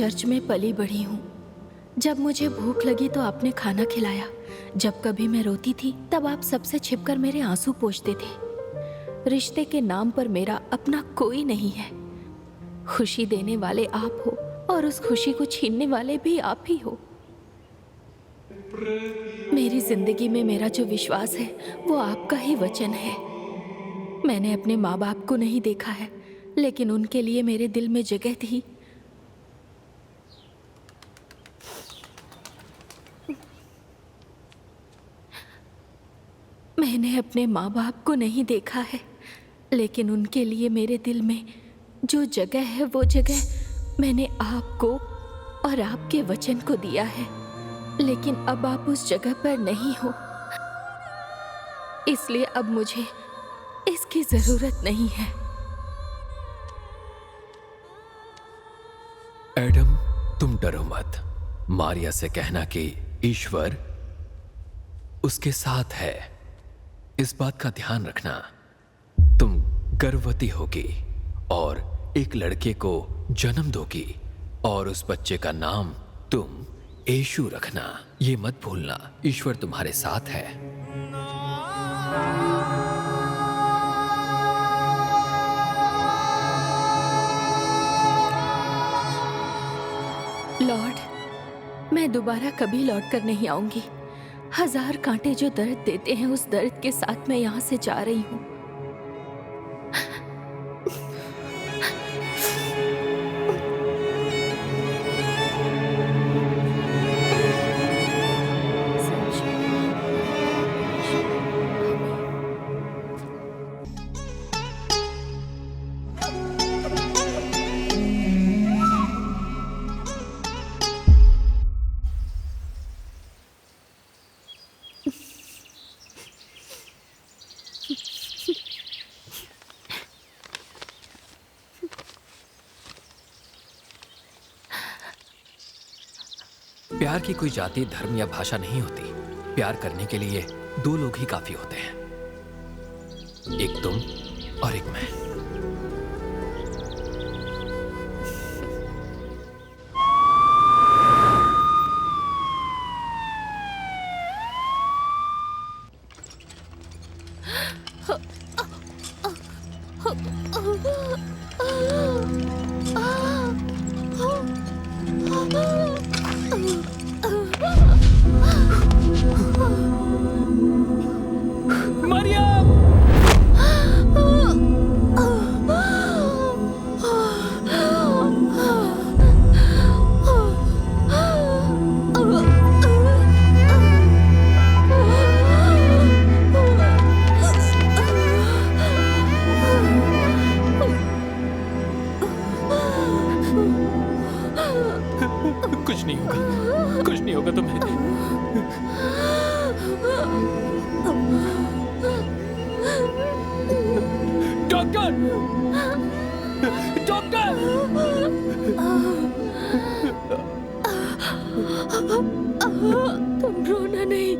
Church में पली बढ़ी हूँ। जब मुझे भूख लगी तो आपने खाना खिलाया। जब कभी मैं रोती थी तब आप सबसे छिपकर मेरे आंसू पोंछते थे। रिश्ते के नाम पर मेरा अपना कोई नहीं है। खुशी देने वाले आप हो और उस खुशी को छीनने वाले भी आप ही हो। मेरी जिंदगी में मेरा जो विश्वास है वो आपका ही वचन है। मैंने अपने माँ बाप को नहीं देखा है, लेकिन उनके लिए मेरे दिल में जगह थी। मैंने अपने माँ बाप को नहीं देखा है, लेकिन उनके लिए मेरे दिल में जो जगह है वो जगह मैंने आपको और आपके वचन को दिया है। लेकिन अब आप उस जगह पर नहीं हो, इसलिए अब मुझे इसकी जरूरत नहीं है। एडम, तुम डरो मत। मारिया से कहना कि ईश्वर उसके साथ है। इस बात का ध्यान रखना। तुम गर्भवती होगी और एक लड़के को जन्म दोगी और उस बच्चे का नाम तुम यीशु रखना। ये मत भूलना, ईश्वर तुम्हारे साथ है। लॉर्ड, मैं दोबारा कभी लौट कर नहीं आऊंगी। 1000 कांटे जो दर्द देते हैं, उस दर्द के साथ मैं यहाँ से जा रही हूँ। प्यार की कोई जाति, धर्म या भाषा नहीं होती। प्यार करने के लिए 2 लोग ही काफी होते हैं, एक तुम और एक मैं। कुछ नहीं होगा तुम्हें। Doctor, doctor! तुम रोना नहीं।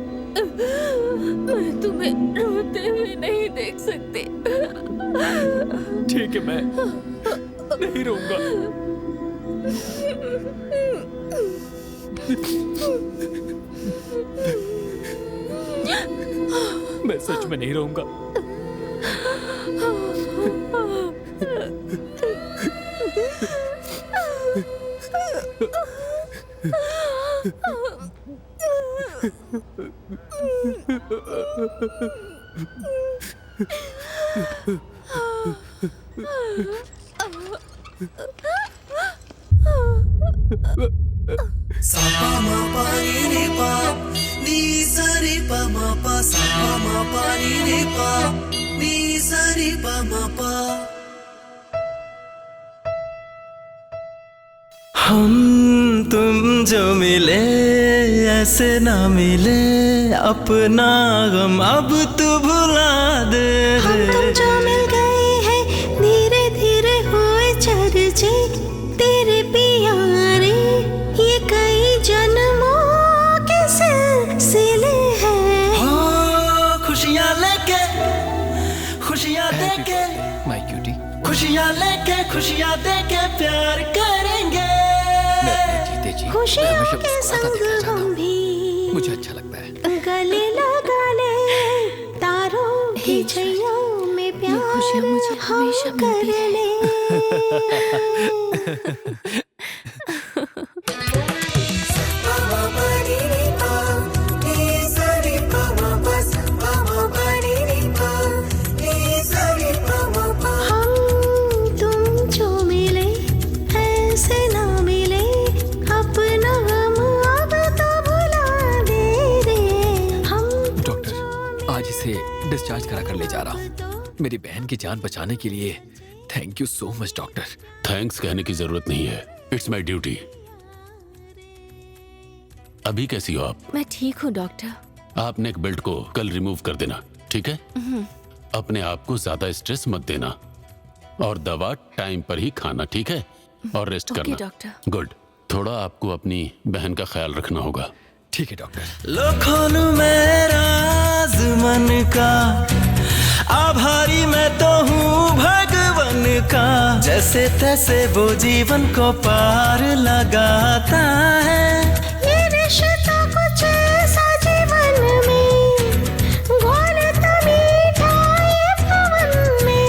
मैं तुम्हें रोते हुए नहीं देख सकती। ठीक है, मैं नहीं रोऊंगा। मैं सच में नहीं रोऊंगा। सा पा मा पा रे पा नी सा रे पा मा पा सा पा मा पा रे पा नी सा रे पा मा पा। हम तुम जो मिले ऐसे ना मिले, अपना गम अब तू भुला दे। हम तुम जो मिल गए हैं, धीरे धीरे हुए चर्चे तेरे प्यारे। ये कई जन्मों के सिलसिले हैं। हो खुशियाँ लेके, खुशियाँ देके, माय क्यूटी, खुशियाँ लेके, खुशियाँ देके प्यार करेंगे। मैं हमेशा के मुस्कुराता संग देखना चाहता हम हूँ। भी मुझे अच्छा लगता है। गले लगा ले तारों की हे छैया में ये प्यार खुशियाँ मुझे हम हमेशा मिलती कर रहे। हम तुम जो मिले ऐसे ना मिले अपना हम अब तो भुला दे रे हम डॉक्टर, आज इसे डिस्चार्ज करा कर ले जा रहा हूँ। मेरी बहन की जान बचाने के लिए thank you so much doctor. Thanks कहने की जरूरत नहीं है, इट्स माई ड्यूटी। अभी कैसी हो आप? मैं ठीक हूँ डॉक्टर। आप नेक बेल्ट को कल रिमूव कर देना, ठीक है? अपने आप को ज्यादा स्ट्रेस मत देना और दवा टाइम पर ही खाना, ठीक है? और रेस्ट ओके करना। डॉक्टर। गुड। थोड़ा आपको अपनी बहन का ख्याल रखना होगा। ठीक है डॉक्टर। लो खोलूं मैं राज मन का, आभारी मैं तो हूँ भगवन का। जैसे तैसे वो जीवन को पार लगाता है। ये रिश्ता कुछ ऐसा जीवन में घोलता मीठा ये पवन में।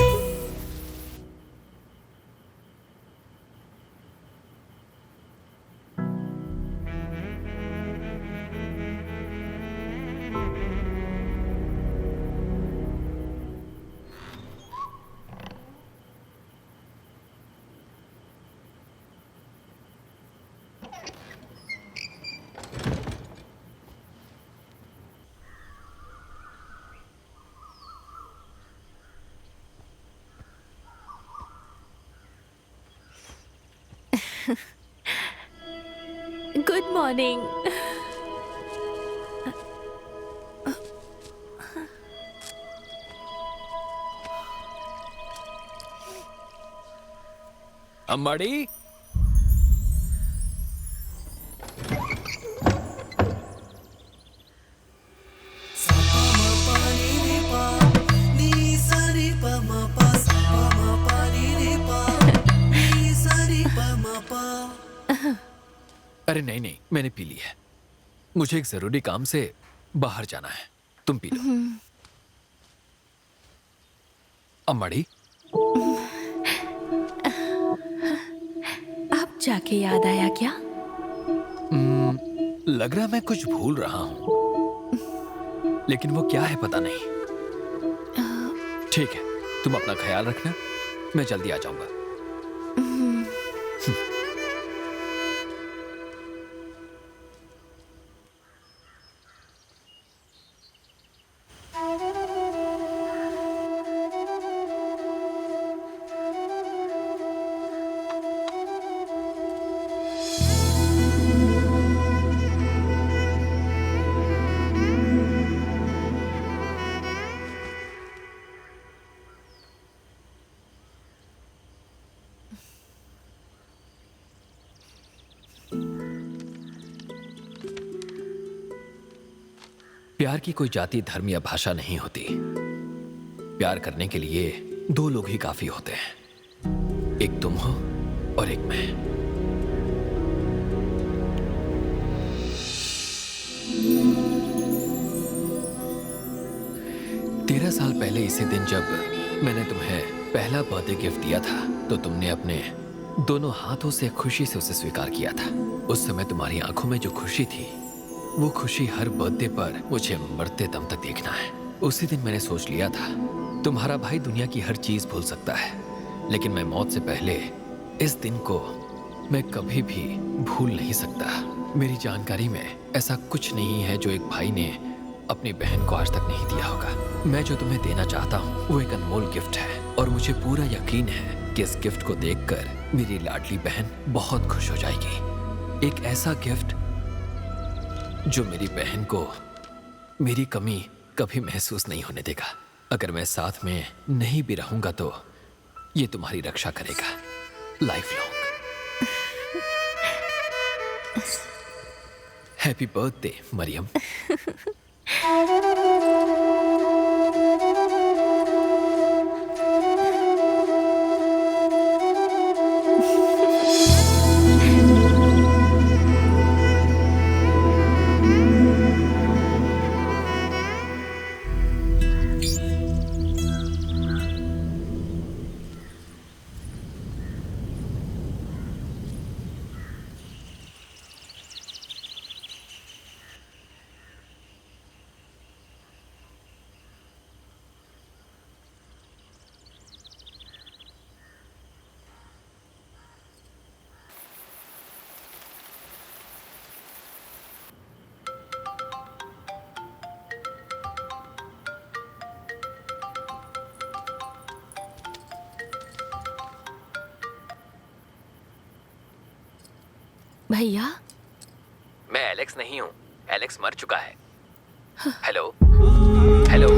Good morning. अम्माड़ी, अरे नहीं नहीं, मैंने पी ली है। मुझे एक जरूरी काम से बाहर जाना है, तुम पी लो। अम्माड़ी, अब जाके याद आया क्या? लग रहा मैं कुछ भूल रहा हूं, लेकिन वो क्या है पता नहीं। ठीक है, तुम अपना ख्याल रखना, मैं जल्दी आ जाऊंगा। प्यार की कोई जाति, धर्म या भाषा नहीं होती। प्यार करने के लिए दो लोग ही काफी होते हैं, एक तुम हो और एक मैं। तेरह साल पहले इसी दिन जब मैंने तुम्हें पहला बर्थडे गिफ्ट दिया था, तो तुमने अपने दोनों हाथों से खुशी से उसे स्वीकार किया था। उस समय तुम्हारी आंखों में जो खुशी थी, वो खुशी हर बर्थडे पर मुझे मरते दम तक देखना है। उसी दिन मैंने सोच लिया था, तुम्हारा भाई दुनिया की हर चीज भूल सकता है, लेकिन मैं मौत से पहले इस दिन को मैं कभी भी भूल नहीं सकता। मेरी जानकारी में ऐसा कुछ नहीं है जो एक भाई ने अपनी बहन को आज तक नहीं दिया होगा। मैं जो तुम्हें देना चाहता हूँ वो एक अनमोल गिफ्ट है, और मुझे पूरा यकीन है कि इस गिफ्ट को देखकर मेरी लाडली बहन बहुत खुश हो जाएगी। एक ऐसा गिफ्ट जो मेरी बहन को मेरी कमी कभी महसूस नहीं होने देगा। अगर मैं साथ में नहीं भी रहूंगा तो ये तुम्हारी रक्षा करेगा life long. Happy birthday Mariam. भैया, मैं एलेक्स नहीं हूँ। एलेक्स मर चुका है। Hello hello.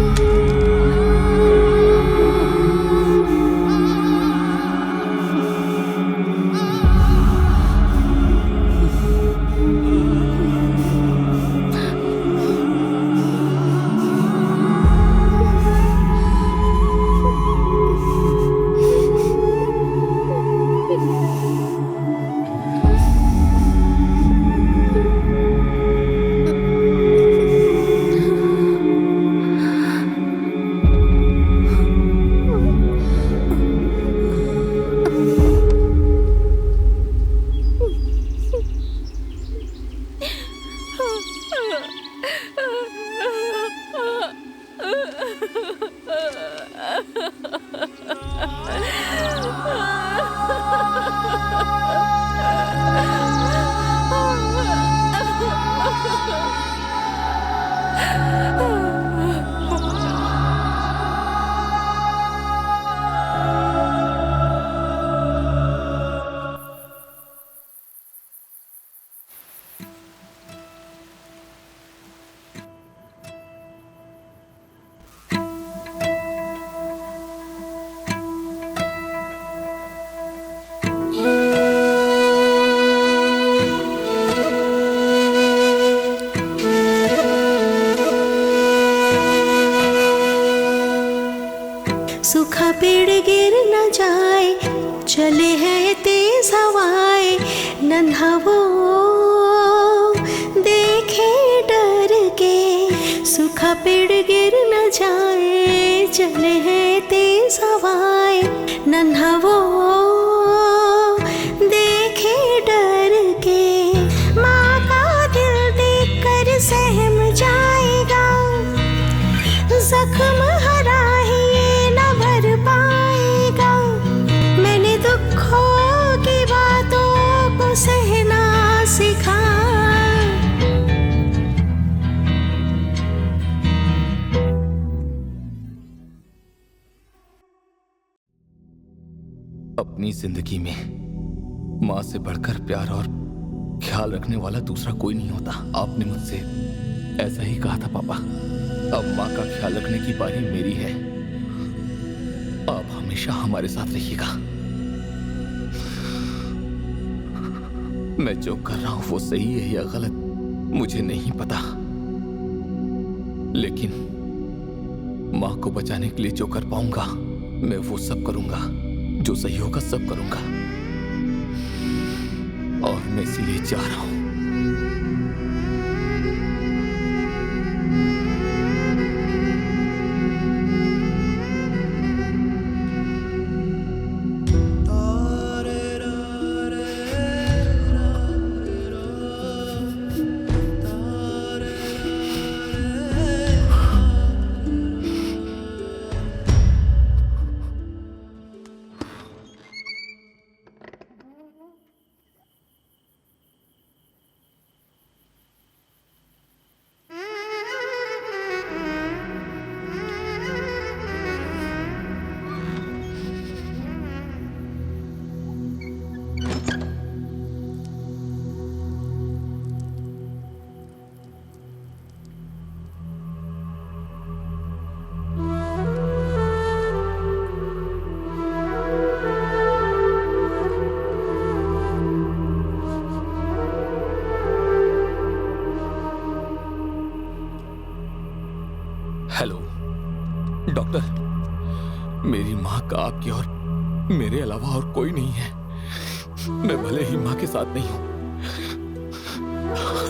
सूखा पेड़ गिर न जाए, चले हैं तेज हवाएं, नन्हा वो देखे डर के। सूखा पेड़ गिर न जाए, चले हैं तेज हवाएं, नन्हा वो देखे डर के। माँ का दिल देख कर सहम जाएगा, जख्म हरा ही ये न भर पाएगा। मैंने दुखों की बातों को सहना सिखा। अपनी जिंदगी में माँ से बढ़कर प्यार और ख्याल रखने वाला दूसरा कोई नहीं होता। आपने मुझसे ऐसा ही कहा था पापा। अब माँ का ख्याल रखने की बारी मेरी है। आप हमेशा हमारे साथ रहिएगा। मैं जो कर रहा हूं वो सही है या गलत मुझे नहीं पता, लेकिन माँ को बचाने के लिए जो कर पाऊंगा मैं वो सब करूंगा। जो सही होगा सब करूंगा, और मैं इसीलिए जा रहा हूं। हेलो डॉक्टर, मेरी माँ का आपके और मेरे अलावा और कोई नहीं है। मैं भले ही माँ के साथ नहीं हूं,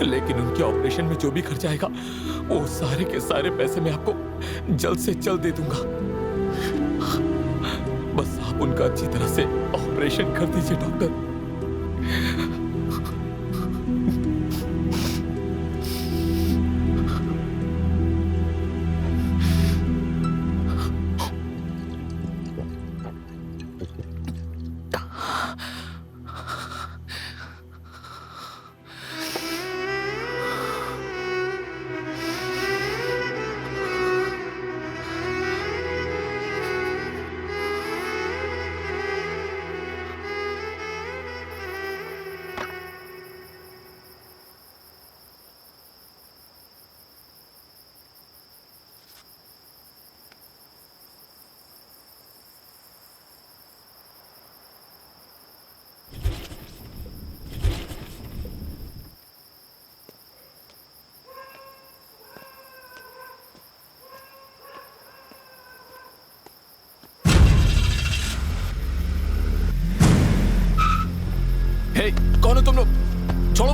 लेकिन उनके ऑपरेशन में जो भी खर्चा आएगा वो सारे के सारे पैसे मैं आपको जल्द से जल्द दे दूंगा। बस आप उनका अच्छी तरह से ऑपरेशन कर दीजिए डॉक्टर।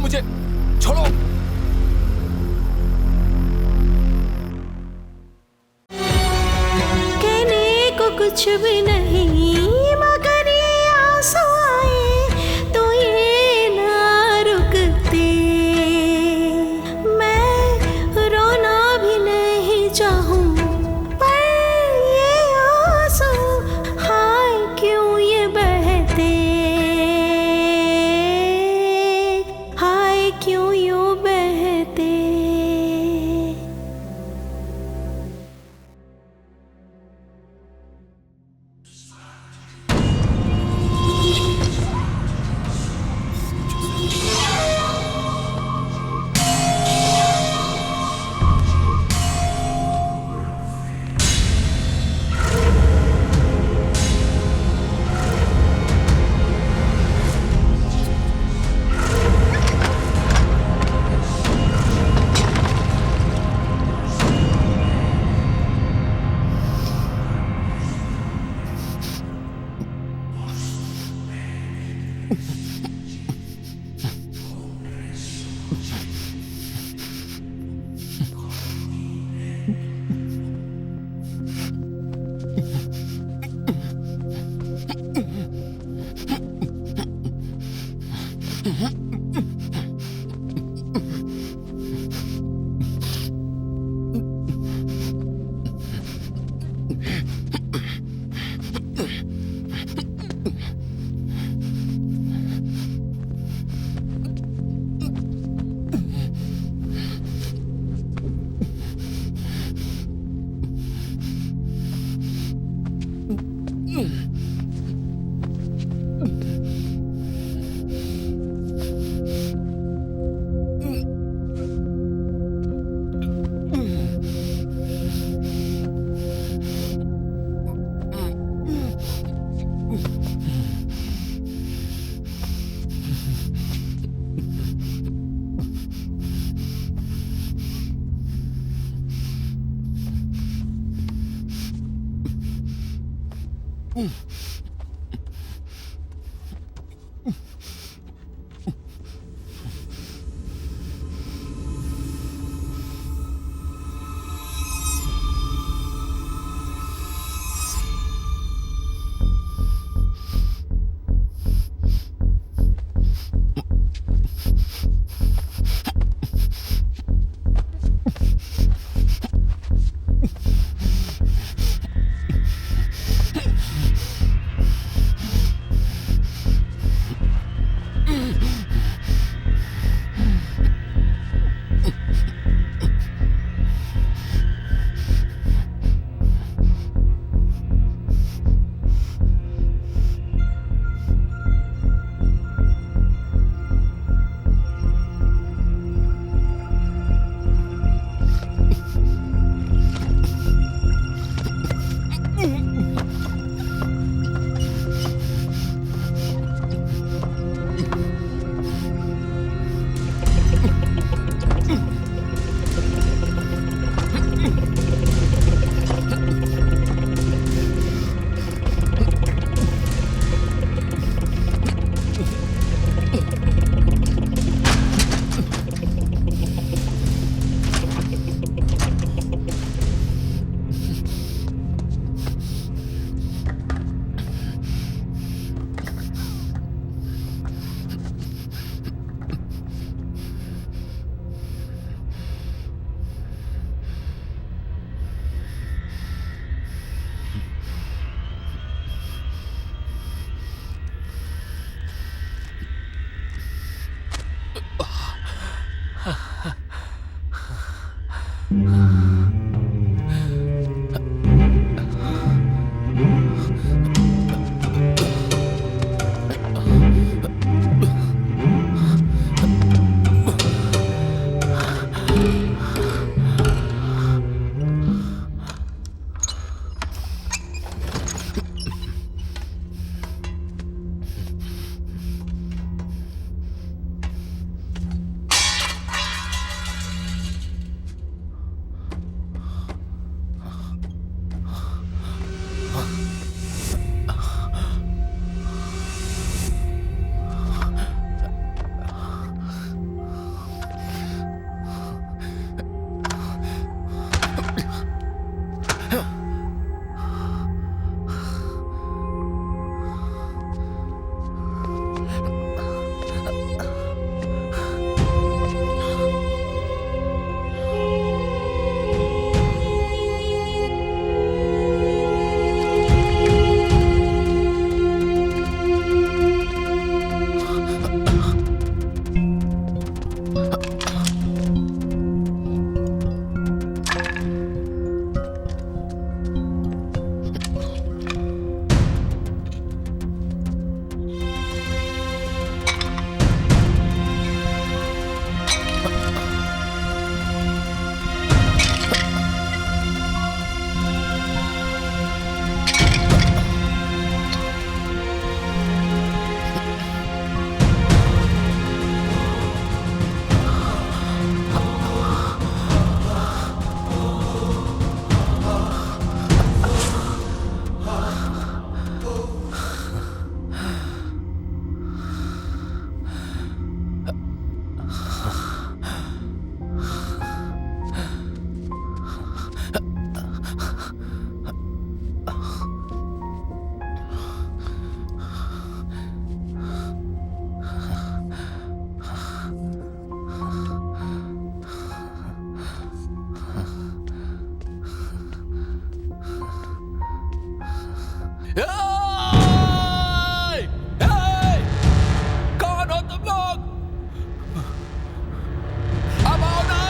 मुझे, छोड़ो। कहने को कुछ भी नहीं मगर ये आंसू आए तो ये ना रुकते। मैं रोना भी नहीं चाहूं पर ये आंसू हाय क्यों ये बहते, हाय क्यों यूं बहते। कौन हो तुम लोग? अब आओ ना।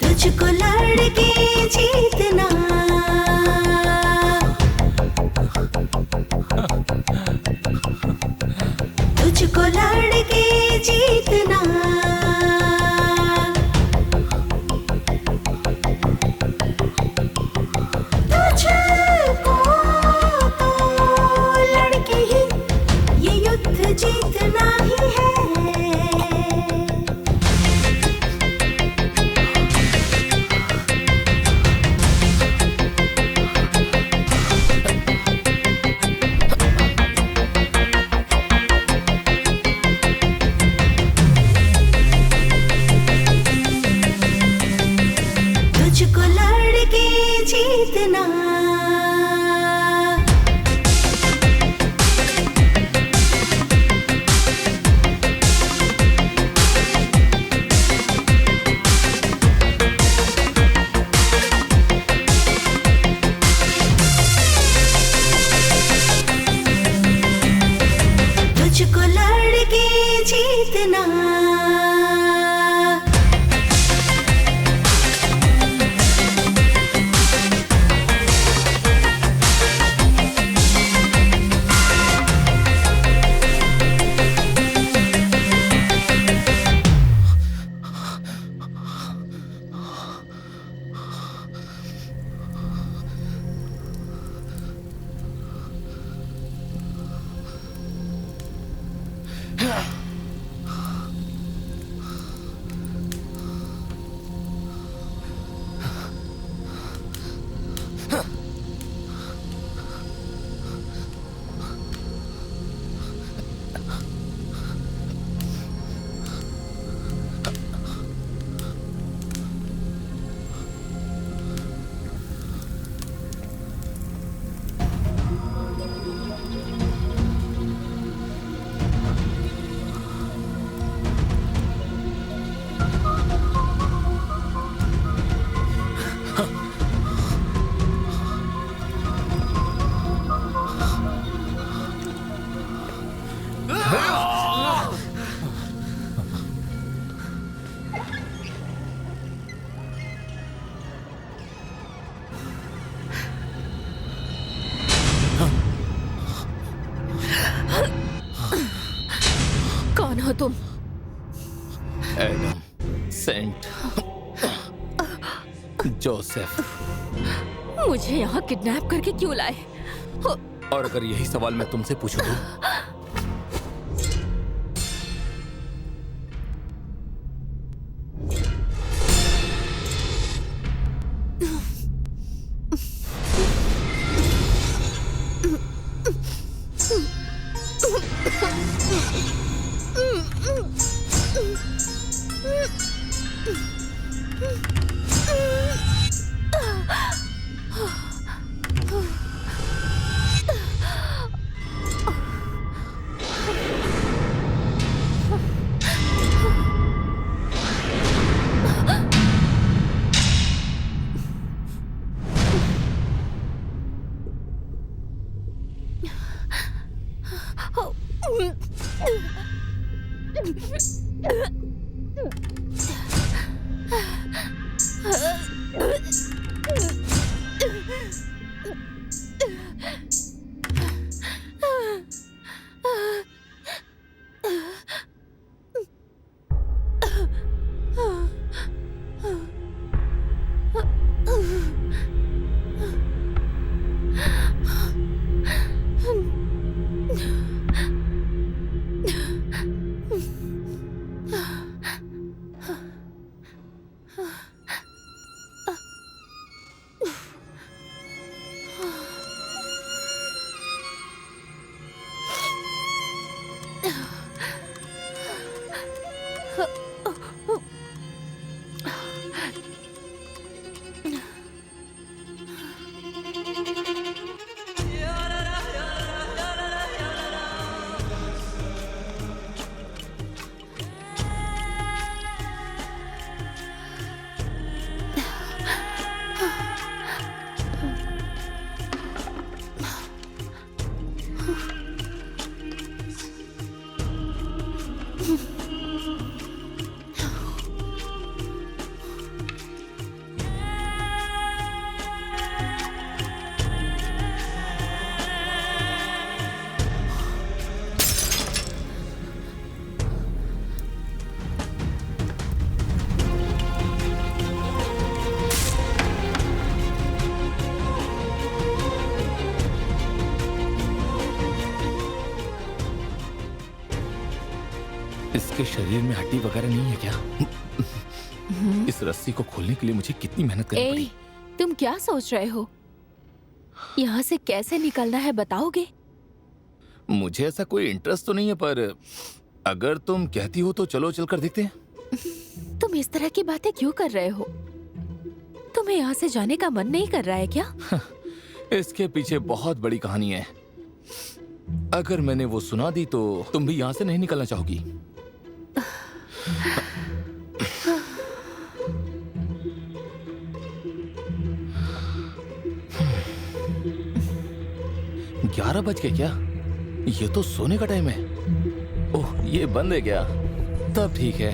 तुझको लड़के जीतना, तुझको लड़के जीतना, तुझको तो लड़के ही ये युद्ध जीतना ही है। तुझको लड़के जीतना, तुझको लड़के जीतना, कौन हो तुम? Adam, saint Joseph. मुझे यहाँ किडनैप करके क्यों लाए? और अगर यही सवाल मैं तुमसे पूछूं तो? इसके शरीर में हड्डी वगैरह नहीं है क्या? इस रस्सी को खोलने के लिए मुझे कितनी मेहनत करनी पड़ी। तुम क्या सोच रहे हो? यहाँ से कैसे निकलना है बताओगे? मुझे ऐसा कोई इंटरेस्ट तो नहीं है, पर अगर तुम कहती हो तो चलो चलकर देखते हैं। तुम इस तरह की बातें क्यों कर रहे हो? तुम्हें यहाँ से जाने का मन नहीं कर रहा है क्या? इसके पीछे बहुत बड़ी कहानी है। अगर मैंने वो सुना दी तो तुम भी यहाँ से नहीं निकलना चाहोगी। 11 बज गए क्या? ये तो सोने का टाइम है। ओह, ये बंद है क्या? तब ठीक है।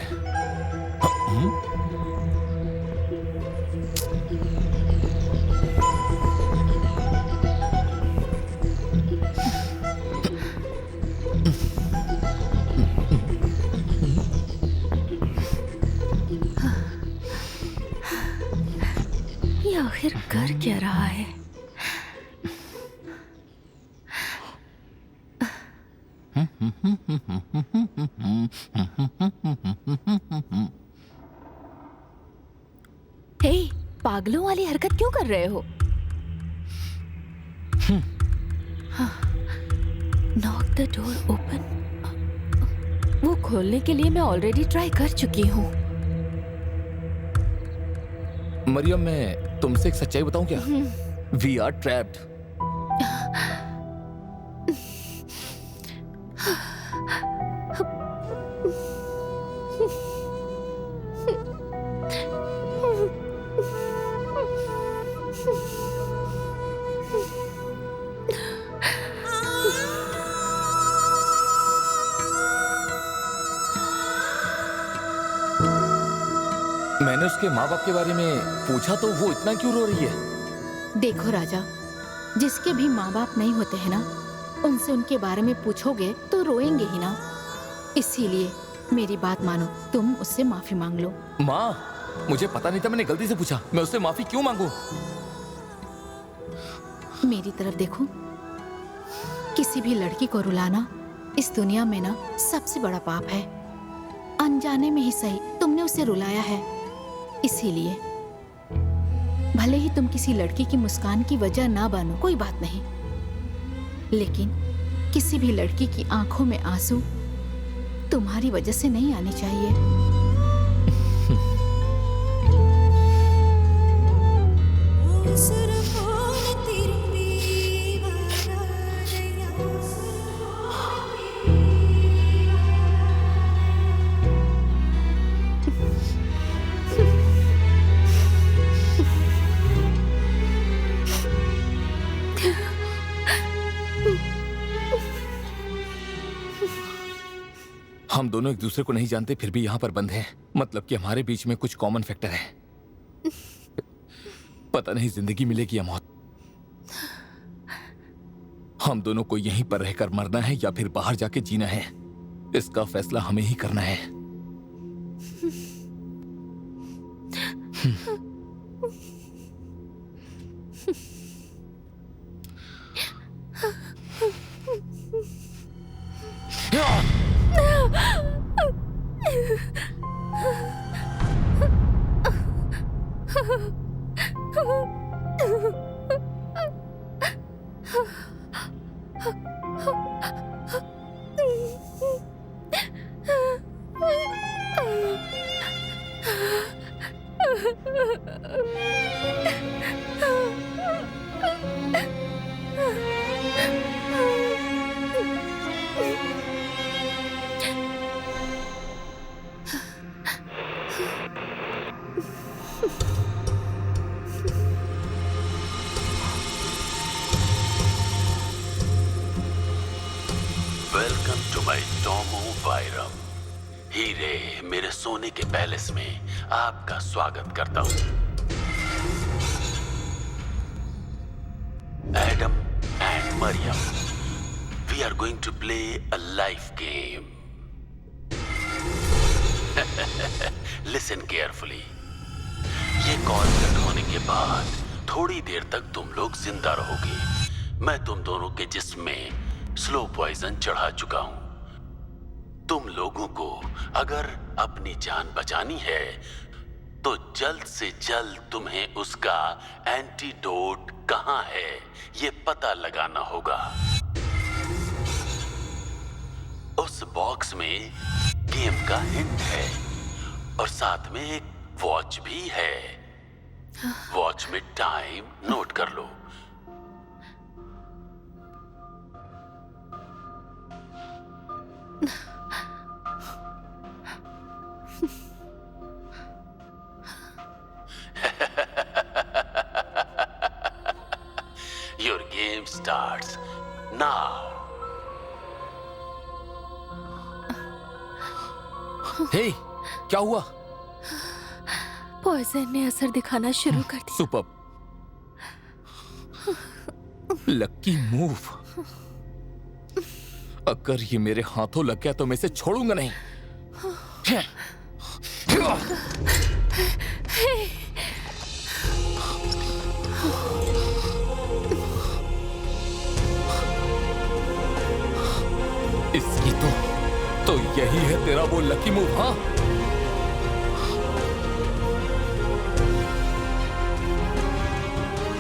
ये आखिर कर क्या रहा है? हे, पागलों वाली हरकत क्यों कर रहे हो? Knock the door open. वो खोलने के लिए मैं ऑलरेडी ट्राई कर चुकी हूँ। मरियम, मैं तुमसे एक सच्चाई बताऊं क्या? We are trapped. मैंने उसके माँ बाप के बारे में पूछा तो वो इतना क्यों रो रही है? देखो राजा, जिसके भी माँ बाप नहीं होते हैं ना, उनसे उनके बारे में पूछोगे तो रोएंगे ही ना। इसीलिए मेरी बात मानो, तुम उससे माफी मांग लो। माँ, मुझे पता नहीं था, मैंने गलती से पूछा। मैं उससे माफी क्यों मांगू? मेरी तरफ देखो। किसी भी लड़की को रुलाना इस दुनिया में ना सबसे बड़ा पाप है। अनजाने में ही सही तुमने उसे रुलाया है। इसीलिए भले ही तुम किसी लड़की की मुस्कान की वजह ना बनो, कोई बात नहीं, लेकिन किसी भी लड़की की आंखों में आंसू तुम्हारी वजह से नहीं आने चाहिए। हम दोनों एक दूसरे को नहीं जानते फिर भी यहाँ पर बंद हैं। मतलब कि हमारे बीच में कुछ कॉमन फैक्टर है। पता नहीं जिंदगी मिलेगी या मौत। हम दोनों को यहीं पर रहकर मरना है या फिर बाहर जाके जीना है, इसका फैसला हमें ही करना है। वेलकम टू माई टोमो वायरम। हीरे मेरे सोने के पैलेस में आपका स्वागत करता हूं। Adam and Mariam, we are going to play a life game. Listen carefully. ये कॉल कट होने के बाद थोड़ी देर तक तुम लोग जिंदा रहोगे। मैं तुम दोनों के जिस्म में स्लो पॉइजन चढ़ा चुका हूं। तुम लोगों को अगर अपनी जान बचानी है तो जल्द से जल्द तुम्हें उसका एंटीडोट कहां है ये पता लगाना होगा। उस बॉक्स में गेम का हिंट है और साथ में एक वॉच भी है। वॉच में टाइम नोट कर लो। Your game starts now. हे, क्या हुआ? पॉइजन ने असर दिखाना शुरू कर दिया। सुपर। Lucky move. अगर ये मेरे हाथों लग गया तो मैं इसे छोड़ूंगा नहीं। इसकी तो यही है तेरा वो लकी मूव। हाँ,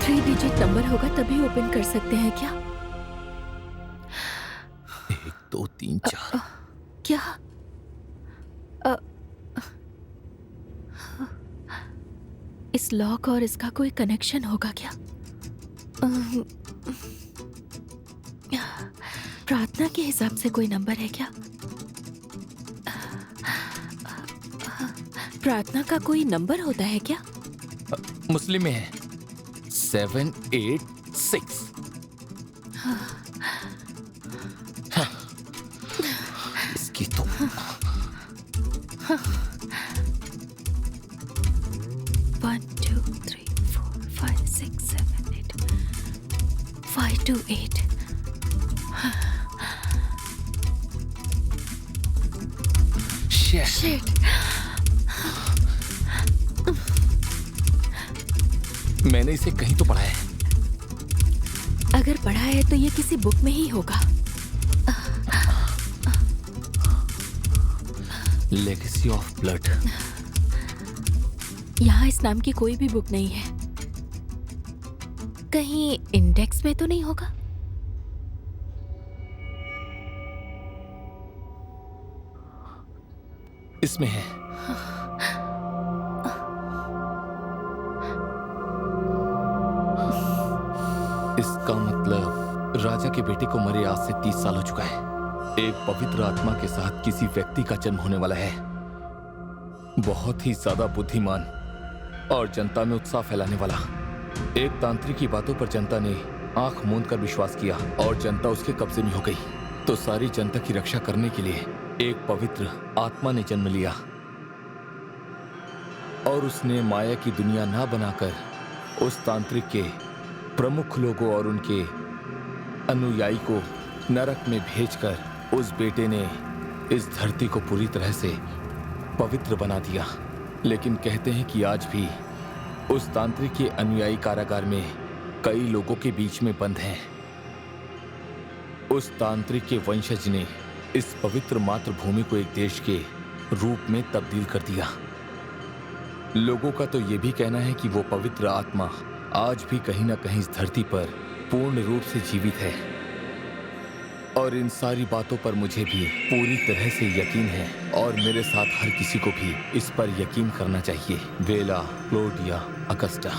3 डिजिट नंबर होगा तभी ओपन कर सकते हैं क्या? 1 2 3 4। क्या? इस लॉक और इसका कोई कनेक्शन होगा क्या? प्रार्थना के हिसाब से कोई नंबर है क्या? प्रार्थना का कोई नंबर होता है क्या? मुस्लिम में है 786। इसकी तो 1 2 3 4 5 6 7 8 5 2 8। शिट। मैंने इसे कहीं तो पढ़ा है। अगर पढ़ा है तो ये किसी बुक में ही होगा। Legacy of blood. यहाँ इस नाम की कोई भी बुक नहीं है। कहीं इंडेक्स में तो नहीं होगा? इसमें है। इसका मतलब राजा के बेटे को मरे आज से 30 साल हो चुका है। एक पवित्र आत्मा के साथ किसी व्यक्ति का जन्म होने वाला है। बहुत ही ज्यादा बुद्धिमान और जनता में उत्साह फैलाने वाला। एक तांत्रिक की बातों पर जनता ने आंख मूंद कर विश्वास किया और जनता उसके कब्जे में हो गई। तो सारी जनता की रक्षा करने के लिए एक पवित्र आत्मा ने जन्म लिया और उसने माया की दुनिया ना बनाकर उस तांत्रिक के प्रमुख लोगों और उनके अनुयायी को नरक में भेजकर उस बेटे ने इस धरती को पूरी तरह से पवित्र बना दिया। लेकिन कहते हैं कि आज भी उस तांत्रिक के अनुयायी कारागार में कई लोगों के बीच में बंद हैं। उस तांत्रिक के वंशज ने इस पवित्र मातृभूमि को एक देश के रूप में तब्दील कर दिया। लोगों का तो यह भी कहना है कि वो पवित्र आत्मा आज भी कहीं ना कहीं इस धरती पर पूर्ण रूप से जीवित है। और इन सारी बातों पर मुझे भी पूरी तरह से यकीन है और मेरे साथ हर किसी को भी इस पर यकीन करना चाहिए। बेला, क्लोडिया, अगस्टा।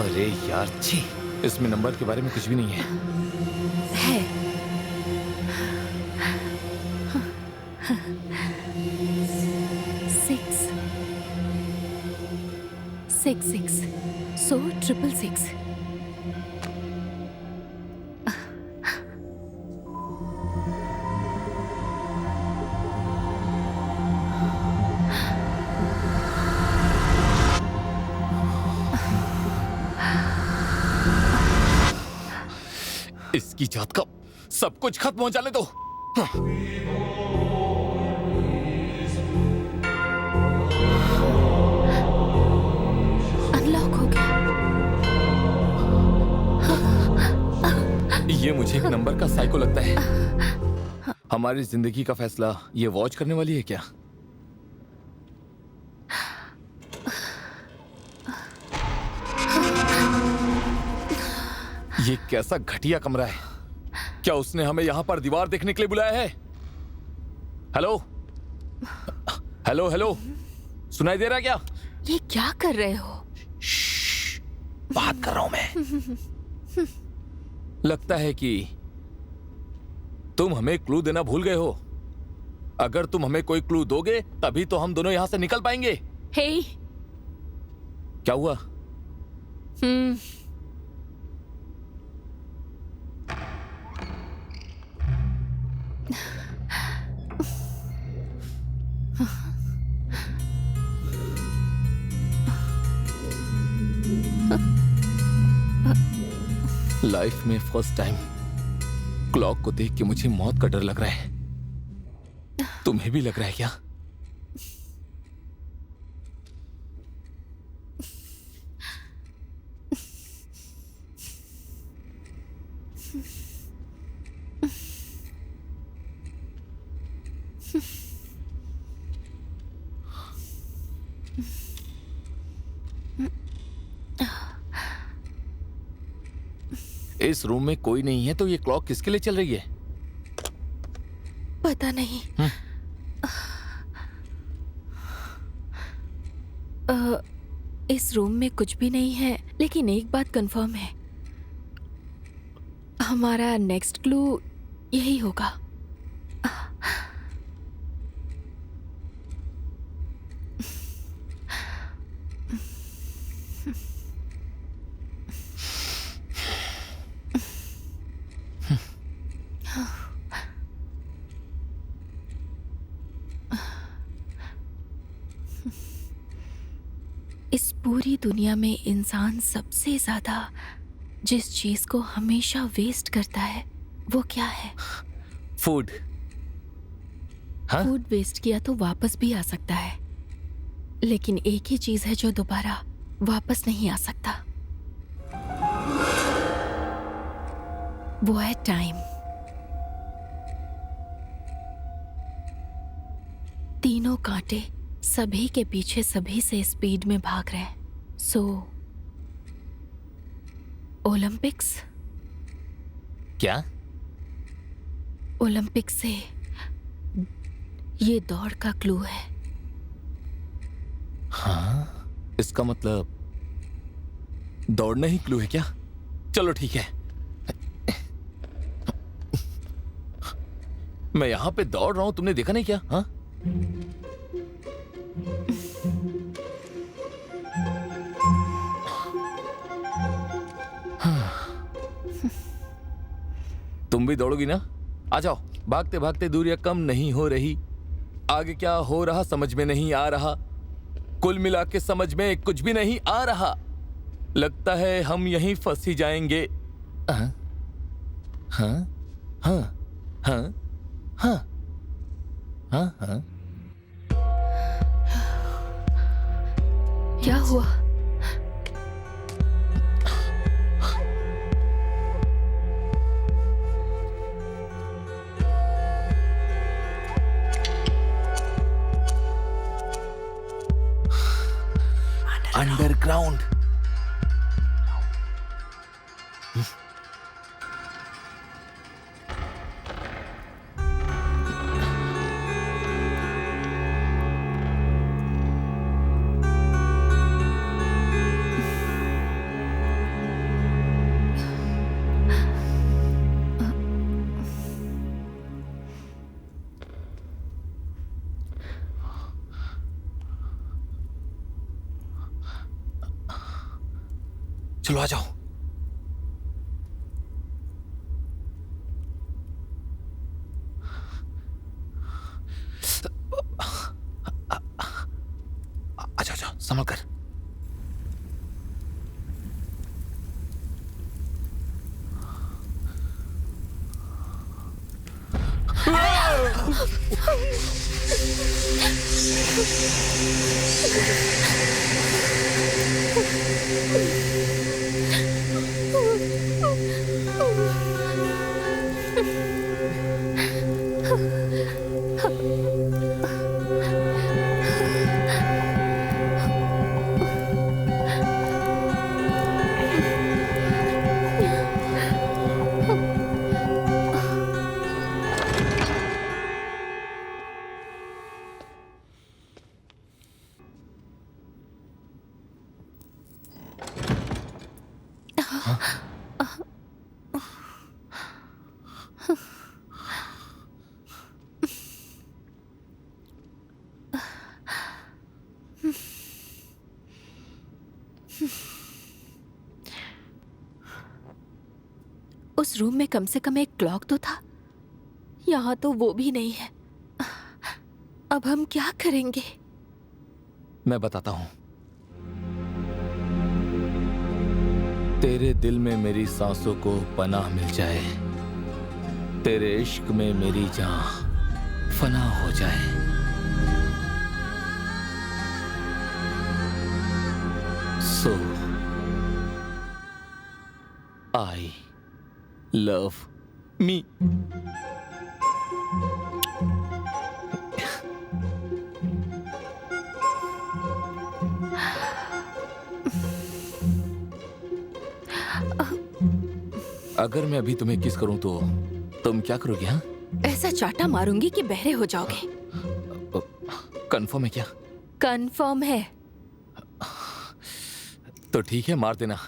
अरे यार छी, इसमें नंबर के बारे में कुछ भी नहीं है। है। 666 so 666। इसकी जात का सब कुछ खत्म हो जाने दो। अनलॉक हो गया। ये मुझे एक नंबर का साइको लगता है। हमारी जिंदगी का फैसला ये वॉच करने वाली है क्या? ये कैसा घटिया कमरा है। क्या उसने हमें यहां पर दीवार देखने के लिए बुलाया है? हेलो हेलो हेलो, सुनाई दे रहा है क्या? ये क्या कर रहे हो? बात कर रहा हूं मैं। लगता है कि तुम हमें क्लू देना भूल गए हो। अगर तुम हमें कोई क्लू दोगे तभी तो हम दोनों यहां से निकल पाएंगे। हे, क्या हुआ? लाइफ में फर्स्ट टाइम क्लॉक को देख के मुझे मौत का डर लग रहा है। तुम्हें भी लग रहा है क्या? इस रूम में कोई नहीं है तो ये क्लॉक किसके लिए चल रही है? पता नहीं। इस रूम में कुछ भी नहीं है, लेकिन एक बात कंफर्म है, हमारा नेक्स्ट क्लू यही होगा। इस पूरी दुनिया में इंसान सबसे ज्यादा जिस चीज को हमेशा वेस्ट करता है वो क्या है? फूड। हाँ? फूड वेस्ट किया तो वापस भी आ सकता है, लेकिन एक ही चीज है जो दोबारा वापस नहीं आ सकता, वो है टाइम। तीनों कांटे सभी के पीछे सभी से स्पीड में भाग रहे हैं। सो ओलंपिक्स। क्या? ओलंपिक से ये दौड़ का क्लू है। हाँ, इसका मतलब दौड़ना ही क्लू है क्या? चलो ठीक है, मैं यहां पे दौड़ रहा हूं, तुमने देखा नहीं क्या? हाँ, तुम भी दौड़ोगी ना? आ जाओ, भागते भागते दूरियां कम नहीं हो रही। आगे क्या हो रहा समझ में नहीं आ रहा। कुल मिला के समझ में कुछ भी नहीं आ रहा। लगता है हम यहीं फंस ही जाएंगे। हाँ हाँ हाँ हाँ हाँ हाँ हाँ। क्या हुआ? अंडरग्राउंड। चलो आ जाओ। अच्छा अच्छा संभल कर। उस रूम में कम से कम एक क्लॉक तो था। यहाँ तो वो भी नहीं है। अब हम क्या करेंगे? मैं बताता हूं। तेरे दिल में मेरी सांसों को पनाह मिल जाए, तेरे इश्क में मेरी जान फना हो जाए। सो आई लव मी। अगर मैं अभी तुम्हें किस करूं तो तुम क्या करोगे? हाँ, ऐसा चाटा मारूंगी कि बहरे हो जाओगे। कंफर्म है क्या? कंफर्म है। तो ठीक है, मार देना।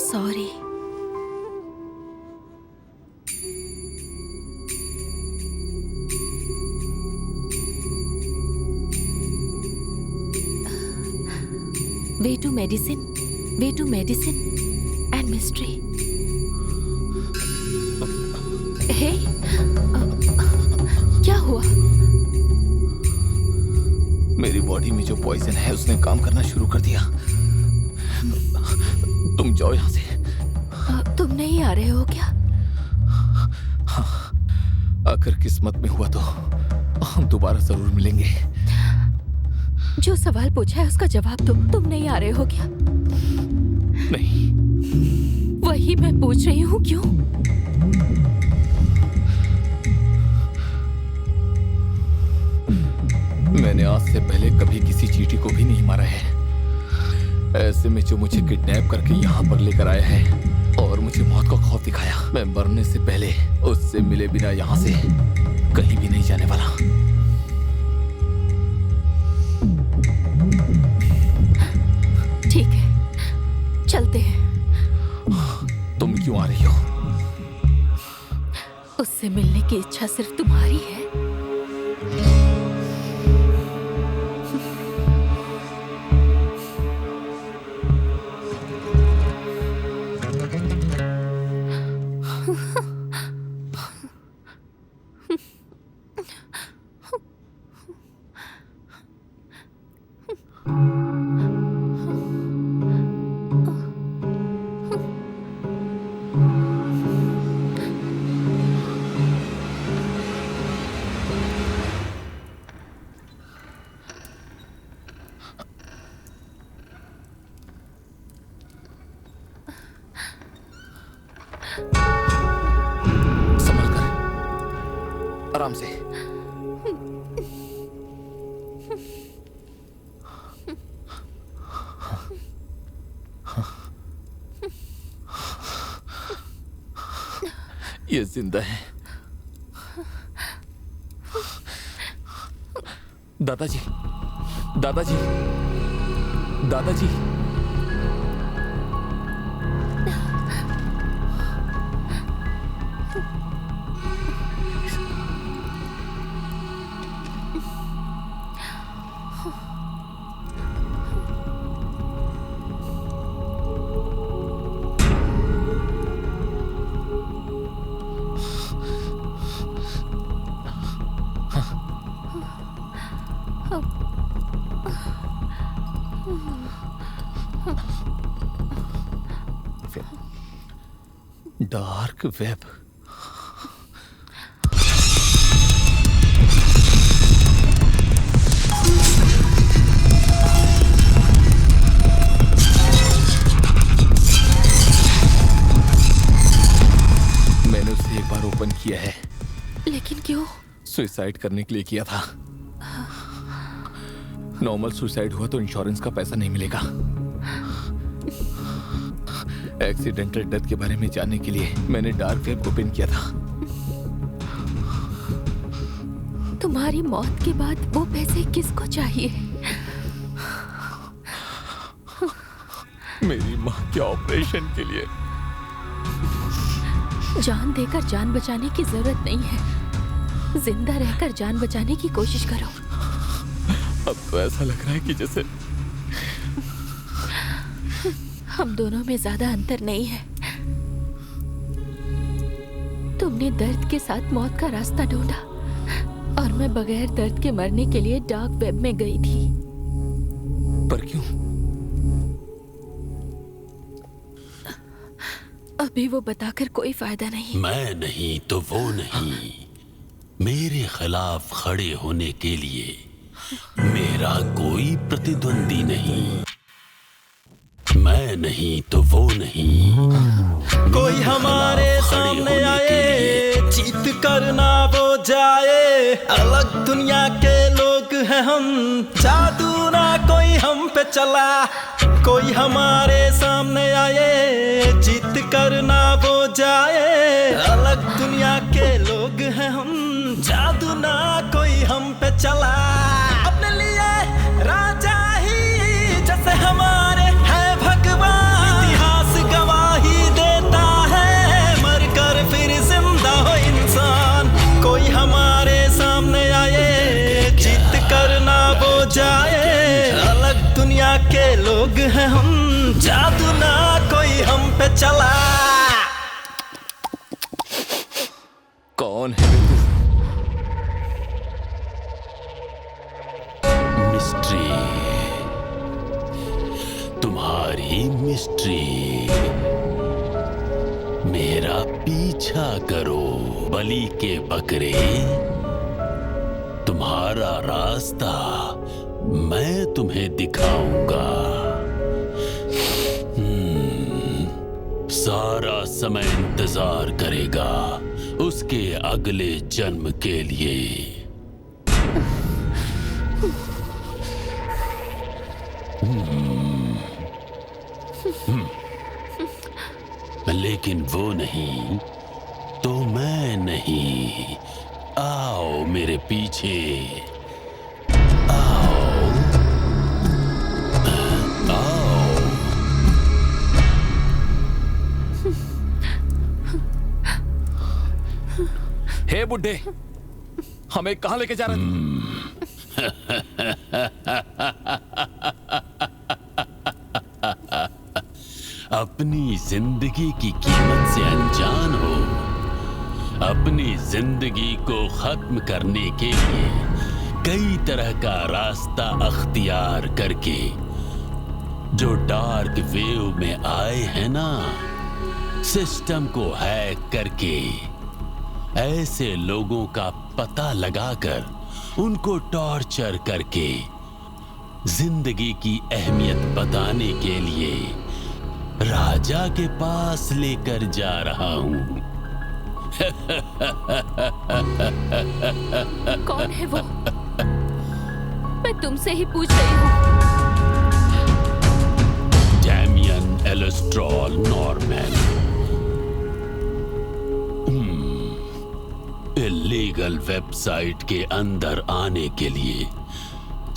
Sorry. Way to medicine and mystery. Hey, क्या हुआ? मेरी बॉडी में जो पॉइजन है उसने काम करना शुरू कर दिया। तुम जाओ यहाँ से। तुम नहीं आ रहे हो क्या? हाँ, अगर किस्मत में हुआ तो हम दोबारा जरूर मिलेंगे। जो सवाल पूछा है उसका जवाब दो। तुम नहीं आ रहे हो क्या? नहीं। वही मैं पूछ रही हूँ, क्यों? मैंने आज से पहले कभी किसी चींटी को भी नहीं मारा है। ऐसे में जो मुझे किडनैप करके यहाँ पर लेकर आया है और मुझे मौत का खौफ दिखाया, मैं मरने से पहले उससे मिले बिना यहाँ से कहीं भी नहीं जाने वाला। ठीक है, चलते हैं। तुम क्यों आ रही हो? उससे मिलने की इच्छा सिर्फ तुम्हारी है। संभल कर, आराम से। ये जिंदा है। दादाजी, दादाजी, दादाजी। Dark web. मैंने उसे एक बार ओपन किया है। लेकिन क्यों? सुसाइड करने के लिए किया था। नॉर्मल सुसाइड हुआ तो इंश्योरेंस का पैसा नहीं मिलेगा। एक्सीडेंटल डेथ के बारे में जानने के लिए मैंने डार्क वेब ओपन किया था। तुम्हारी मौत के बाद वो पैसे किसको चाहिए? मेरी माँ के ऑपरेशन के लिए। जान देकर जान बचाने की जरूरत नहीं है। जिंदा रहकर जान बचाने की कोशिश करो। अब तो ऐसा लग रहा है कि जैसे हम दोनों में ज्यादा अंतर नहीं है। तुमने दर्द के साथ मौत का रास्ता ढूंढा और मैं बगैर दर्द के मरने के लिए डार्क वेब में गई थी। पर क्यों? अभी वो बताकर कोई फायदा नहीं। मैं नहीं तो वो नहीं। मेरे खिलाफ खड़े होने के लिए मेरा कोई प्रतिद्वंदी नहीं। मैं नहीं तो वो नहीं। कोई हमारे सामने आए, जीत करना वो जाए। अलग दुनिया के लोग हैं हम, जादू ना कोई हम पे चला। कोई हमारे सामने आए, जीत करना वो जाए। अलग दुनिया के लोग हैं हम, जादू ना कोई हम पे चला। अपने लिए राजा ही जैसे हमारे है भगवान। इतिहास गवाही देता है, मर कर फिर जिंदा हो इंसान। कोई हमारे सामने आए, जीत करना वो जाए। अलग दुनिया के लोग हैं हम, जादू ना कोई हम पे चला। कौन है बे तू? मिस्ट्री, तुम्हारी मिस्ट्री। मेरा पीछा करो बलि के बकरे, तुम्हारा रास्ता मैं तुम्हें दिखाऊंगा। सारा समय इंतजार करेगा उसके अगले जन्म के लिए। लेकिन वो नहीं तो मैं नहीं। आओ मेरे पीछे, आओ आओ। हे बुड्ढे, हमें कहां लेके जा रहे थे? अपनी जिंदगी की कीमत से अनजान हो। अपनी जिंदगी को खत्म करने के लिए कई तरह का रास्ता अख्तियार करके जो डार्क वेव में आए हैं ना, सिस्टम को हैक करके ऐसे लोगों का पता लगाकर उनको टॉर्चर करके जिंदगी की अहमियत बताने के लिए राजा के पास लेकर जा रहा हूं। कौन है वो? मैं तुमसे ही पूछ रही हूँ। Damian Alestrol Norman. Illegal website के अंदर आने के लिए,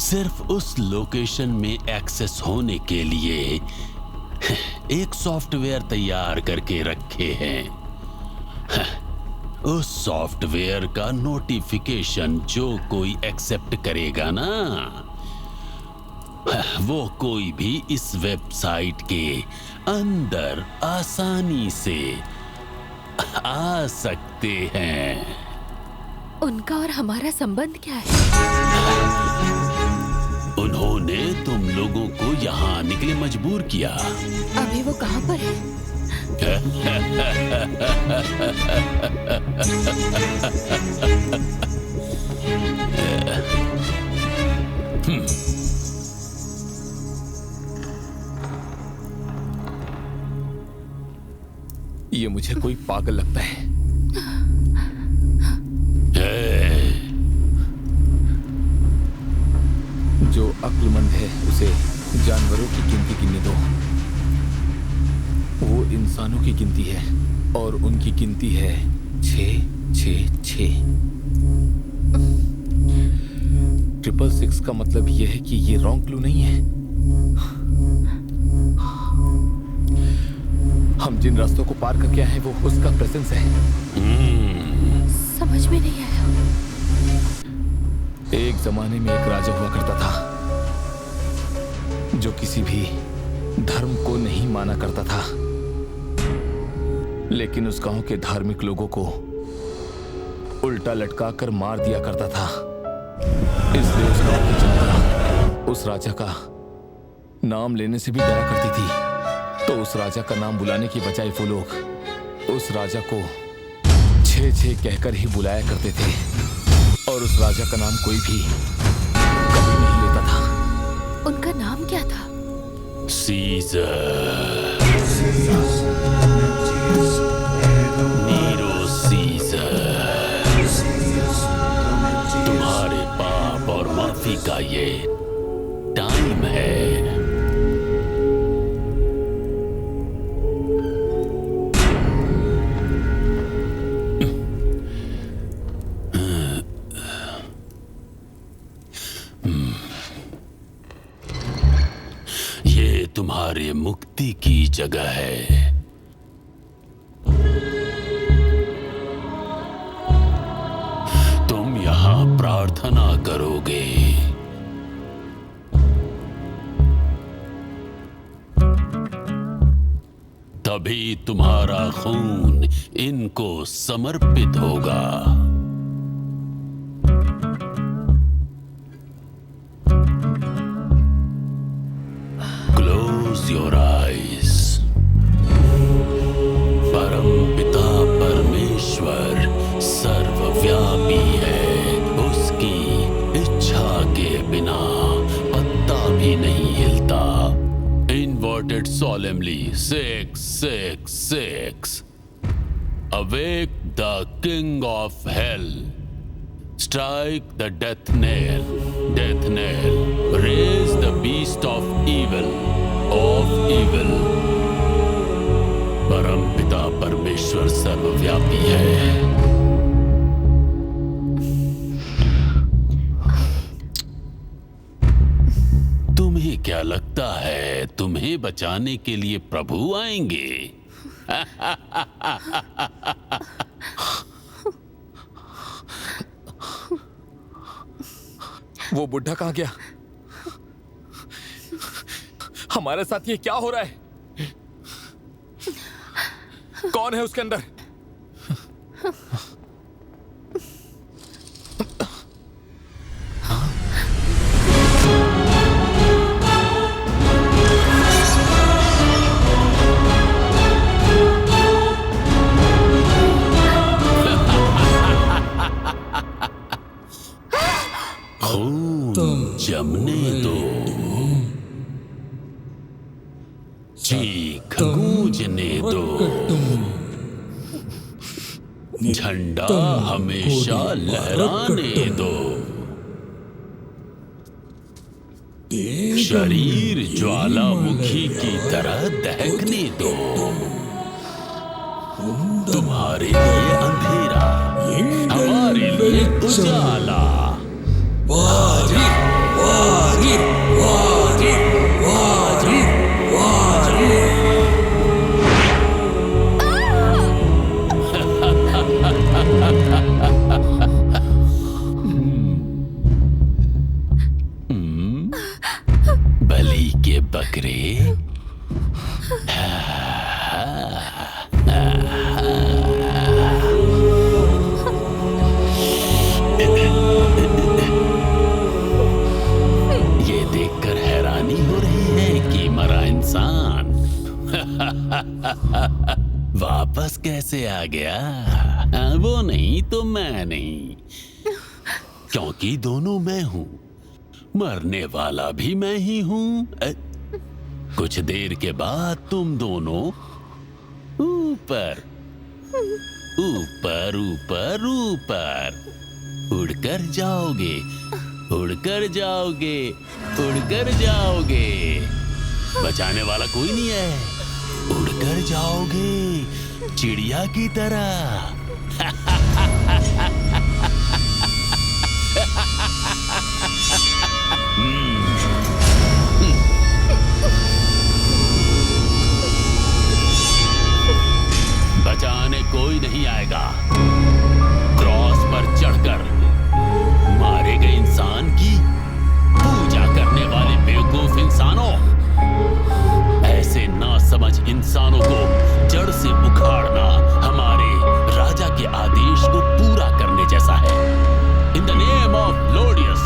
सिर्फ उस लोकेशन में एक्सेस होने के लिए एक सॉफ्टवेयर तैयार करके रखे हैं। उस सॉफ्टवेयर का नोटिफिकेशन जो कोई एक्सेप्ट करेगा ना, वो कोई भी इस वेबसाइट के अंदर आसानी से आ सकते हैं। उनका और हमारा संबंध क्या है? उन्होंने तुम लोगों को यहाँ आने के लिए मजबूर किया। अभी वो कहाँ पर है? ये मुझे कोई पागल लगता है। जो अक्लमंद है उसे जानवरों की गिनती गिनने दो। वो इंसानों की गिनती है और उनकी गिनती है 666। 666 का मतलब यह है कि ये रॉन्ग क्लू नहीं है। हम जिन रास्तों को पार करके आए हैं वो उसका प्रेजेंस है। समझ में नहीं आया। एक जमाने में एक राजा हुआ करता था जो किसी भी धर्म को नहीं माना करता था, लेकिन उस गांव के धार्मिक लोगों को उल्टा लटका कर मार दिया करता था। इसलिए उस गांव की जनता उस राजा का नाम लेने से भी डरा करती थी। तो उस राजा का नाम बुलाने की बजाय वो लोग उस राजा को 666 कहकर ही बुलाया करते थे और उस राजा का नाम कोई भी कभी नहीं लेता था। उनका नाम क्या था? Caesar, Nero Caesar. तुम्हारे पाप और माफी का ये टाइम है। तुम्हारे मुक्ति की जगह है। तुम यहां प्रार्थना करोगे। तभी तुम्हारा खून इनको समर्पित होगा। Close your eyes. परम पिता परमेश्वर सर्वव्यापी है, उसकी इच्छा के बिना पत्ता भी नहीं हिलता। Inverted solemnly, 666. Awake the king of hell. Strike the death nail, death nail. Raise the beast of evil, of evil. परम पिता परमेश्वर सर्वव्यापी है। तुम्हें क्या लगता है तुम्हें बचाने के लिए प्रभु आएंगे? वो बुढ़ा कहाँ गया? हमारे साथ ये क्या हो रहा है? कौन है उसके अंदर? जमने दो, चीख गूंजने दो, झंडा हमेशा लहराने दो, शरीर ज्वालामुखी की तरह दहकने दो। तुम्हारे लिए अंधेरा, हमारे लिए उजाला। वारी वारी वारी वारी वारी। बलि के बकरे। ये देखकर हैरानी हो रही है कि मरा इंसान वापस कैसे आ गया? वो नहीं तो मैं नहीं, क्योंकि दोनों मैं हूं, मरने वाला भी मैं ही हूं। कुछ देर के बाद तुम दोनों ऊपर ऊपर ऊपर ऊपर उड़कर जाओगे, उड़कर जाओगे, उड़कर जाओगे। बचाने वाला कोई नहीं है, उड़कर जाओगे चिड़िया की तरह। बचाने कोई नहीं आएगा। क्रॉस पर चढ़कर मारे गए इंसान की पूजा करने वाले बेवकूफ इंसानों, ऐसे नासमझ इंसानों को जड़ से उखाड़ना हमारे राजा के आदेश को पूरा करने जैसा है। इन द नेम ऑफ लोडियस,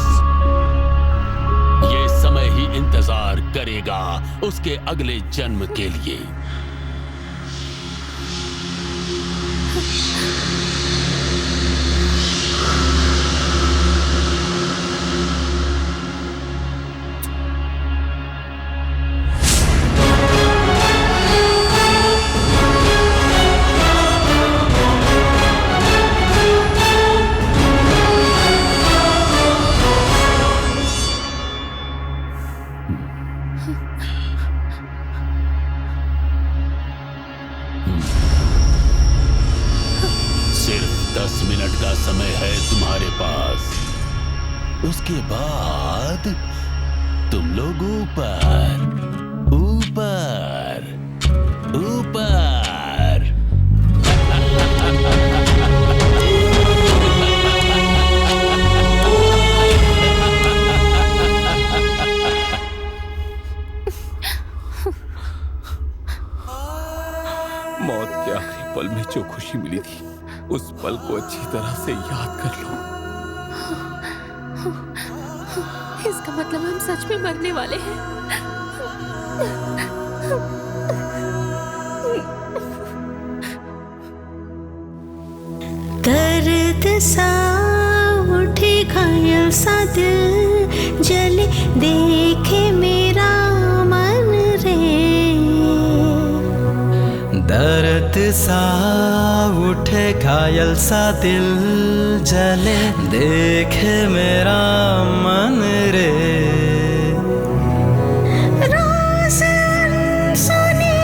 ये समय ही इंतजार करेगा उसके अगले जन्म के लिए। सिर्फ 10 मिनट का समय है तुम्हारे पास। उसके बाद तुम लोग ऊपर ऊपर ऊपर। मौत के आखिरी पल में जो खुशी मिली थी, उस पल को अच्छी तरह से याद कर लो। इसका मतलब हम सच में मरने वाले हैं। दर्द सा उठे घायल सा दिल, जले देखे मेरा मन रे। दर्द सा उठे घायल सा दिल, जले देखे मेरा मन रे। रोज सुनी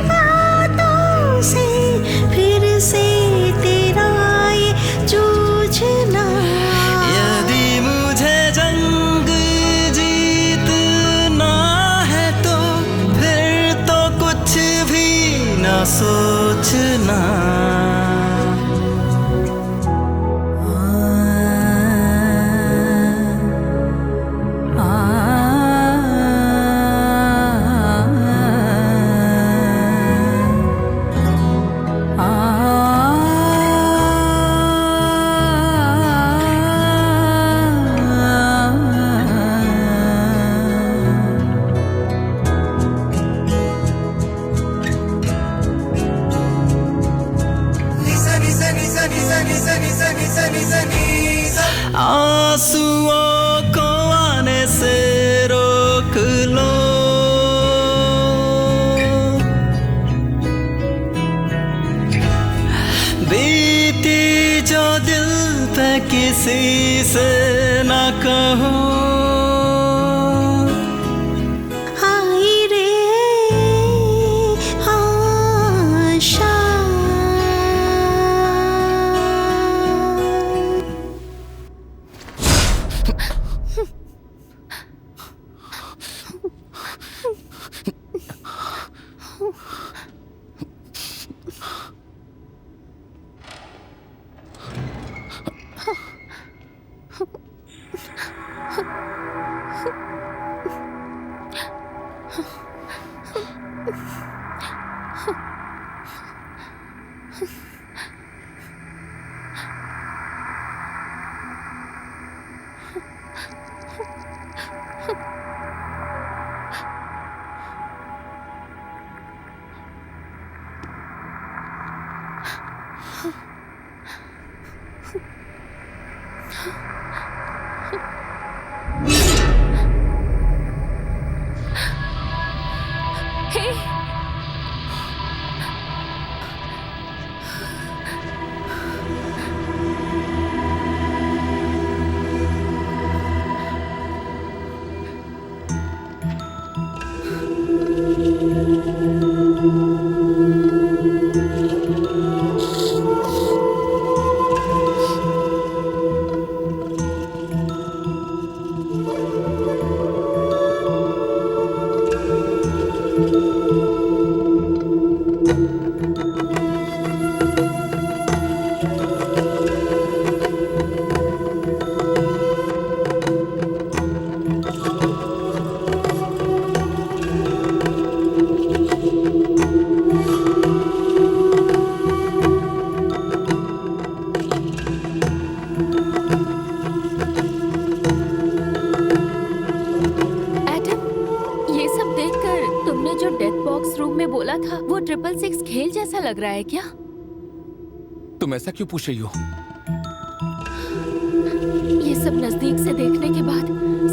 बातों से फिर से तेरा ये जूझना। यदि मुझे जंग जीतना है तो फिर तो कुछ भी ना सोचना। आंसुओं को आने से रोक लो, बीती जो दिल पे किसी से ना कहूँ। आई रे आशा, बोला था वो 666 खेल जैसा लग रहा है क्या? तुम ऐसा क्यों पूछ रही हो? ये सब नजदीक से देखने के बाद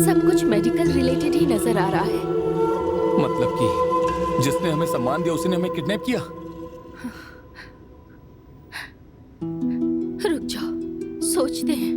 सब कुछ मेडिकल रिलेटेड ही नजर आ रहा है। मतलब कि जिसने हमें सम्मान दिया उसने हमें किडनैप किया? रुक जाओ, सोचते हैं।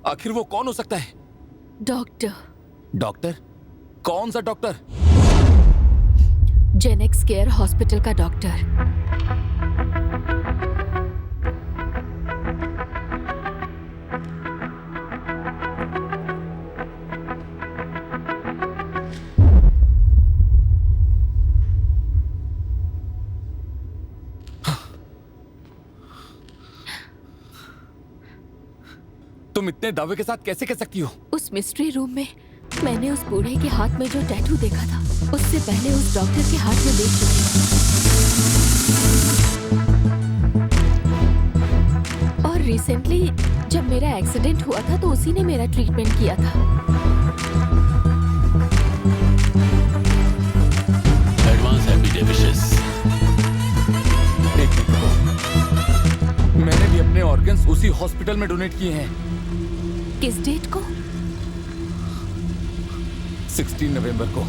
आखिर वो कौन हो सकता है? डॉक्टर। डॉक्टर? कौन सा डॉक्टर? जेनेक्स केयर हॉस्पिटल का डॉक्टर। तुम इतने दावे के साथ कैसे कह सकती हो? उस मिस्ट्री रूम में मैंने उस बूढ़े के हाथ में जो टैटू देखा था, उससे पहले उस डॉक्टर के हाथ में देख चुकी हूँ। और रिसेंटली जब मेरा एक्सीडेंट हुआ था तो उसी ने मेरा ट्रीटमेंट किया था। Advance happy day wishes. एक मिनट रुको। मैंने भी अपने ऑर्गन्स उसी हॉस्पिटल में डोनेट किए हैं। किस डेट को? 16 नवंबर को।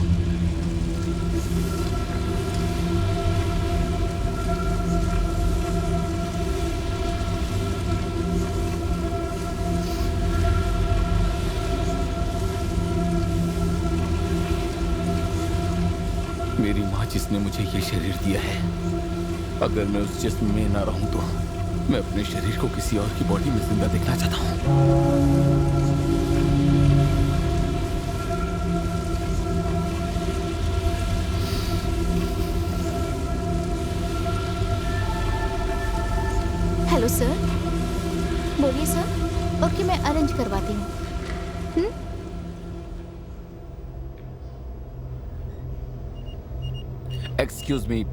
मेरी माँ जिसने मुझे ये शरीर दिया है, अगर मैं उस जिस्म में ना रहूं तो मैं अपने शरीर को किसी और की बॉडी में जिंदा देखना चाहता हूं। Hello sir. बोलिए सर। ओके, मैं अरेंज करवाती हूँ। एक्सक्यूज मी,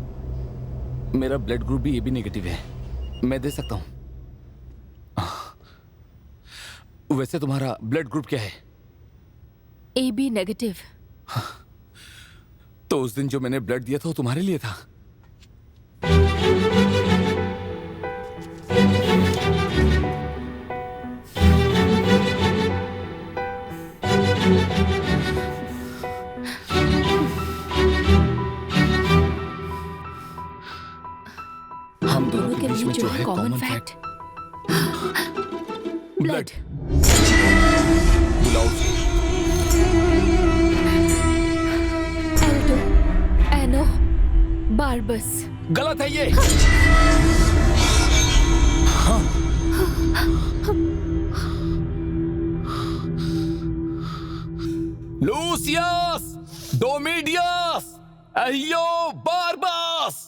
मेरा ब्लड ग्रुप भी AB नेगेटिव है, मैं दे सकता हूं। वैसे तुम्हारा ब्लड ग्रुप क्या है? AB negative. तो उस दिन जो मैंने ब्लड दिया था वो तुम्हारे लिए था। हम दोनों के बीच में जो है कॉमन फैक्ट, ब्लड। बुलाओ उसे। Aldo Ahenobarbus. गलत है ये। Lucius Domitius Ahenobarbus.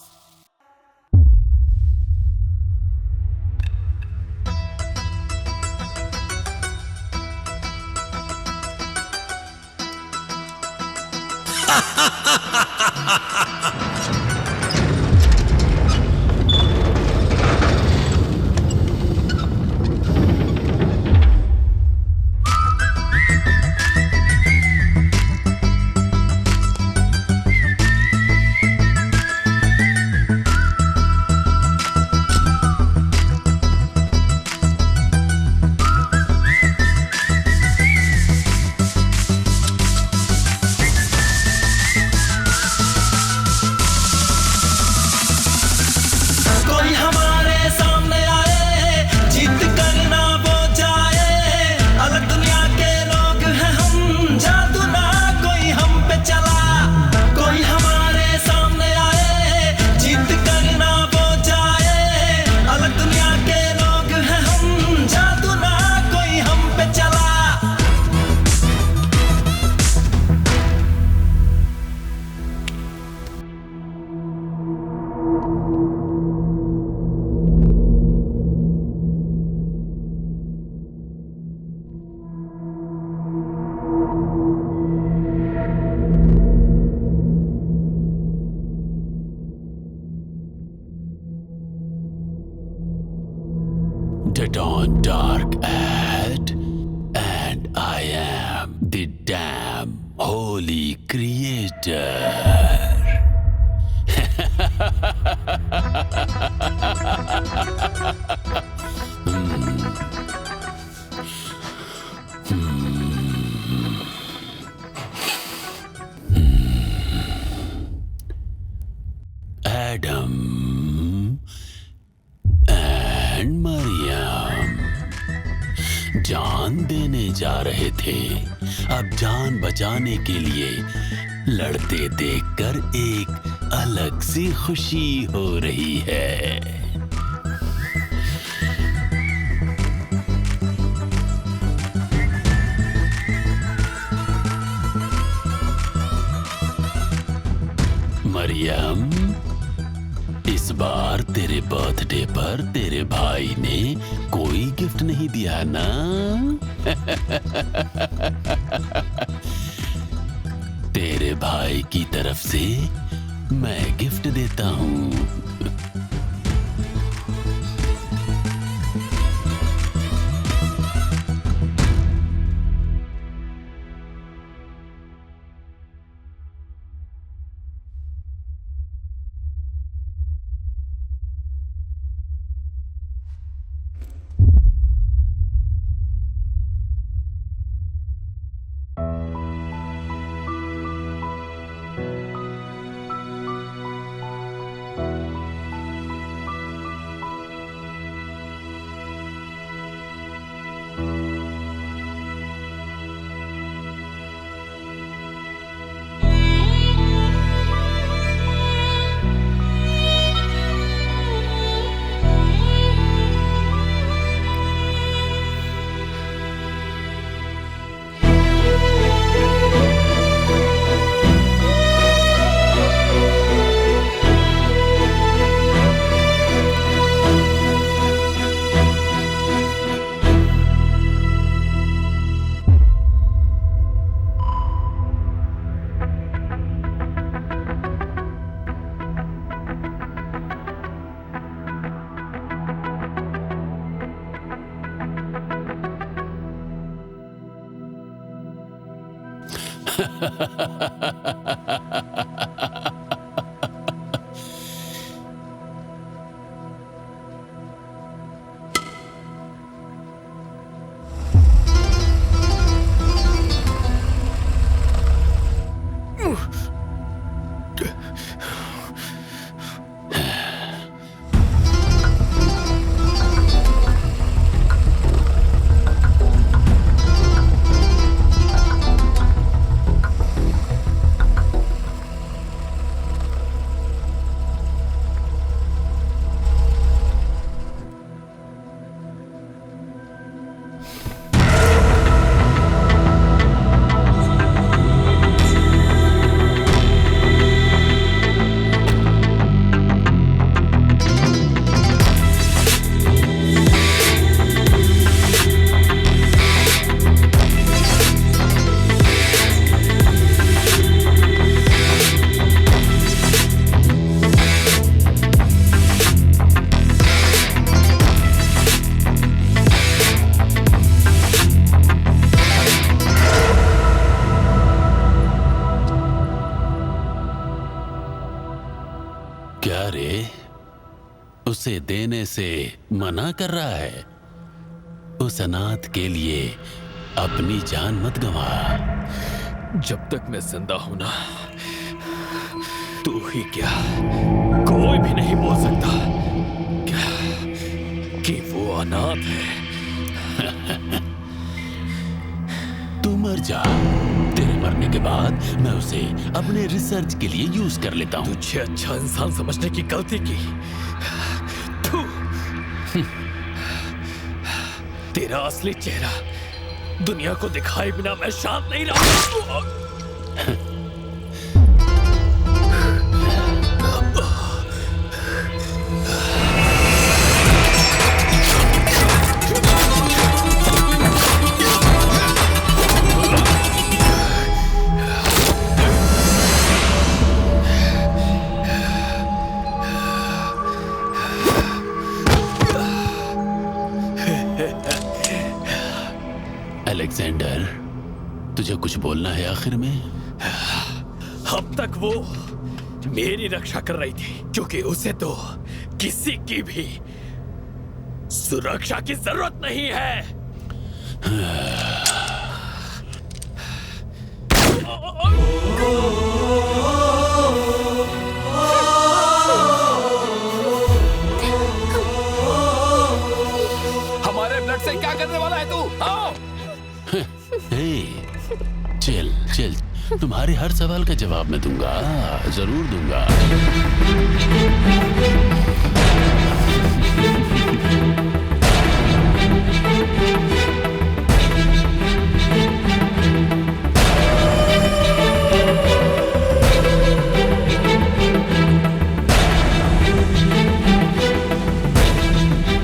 The dawn dark ahead, and I am the damn holy creator. Adam and Mariam, जान देने जा रहे थे। अब जान बचाने के लिए लड़ते देखकर एक अलग सी खुशी हो रही है। मरियम, इस बार तेरे बर्थडे पर तेरे भाई ने कोई गिफ्ट नहीं दिया ना? तेरे भाई की तरफ से मैं गिफ्ट देता हूँ। क्या रे, उसे देने से मना कर रहा है? उस अनाथ के लिए अपनी जान मत गंवा। जब तक मैं जिंदा हूं ना, तू ही क्या कोई भी नहीं बोल सकता क्या कि वो अनाथ है। तू मर जा, तेरे मरने के बाद मैं उसे अपने रिसर्च के लिए यूज कर लेता हूँ। तुझे अच्छा इंसान समझने की गलती की। तू तेरा असली चेहरा दुनिया को दिखाए बिना मैं शांत नहीं रहा। अलेक्जेंडर, तुझे कुछ बोलना है आखिर में? अब तक वो मेरी रक्षा कर रही थी, क्योंकि उसे तो किसी की भी सुरक्षा की जरूरत नहीं है। हमारे ब्लड से क्या करने वाला है तू? हाँ? चिल चिल, तुम्हारे हर सवाल का जवाब मैं दूंगा, जरूर दूंगा।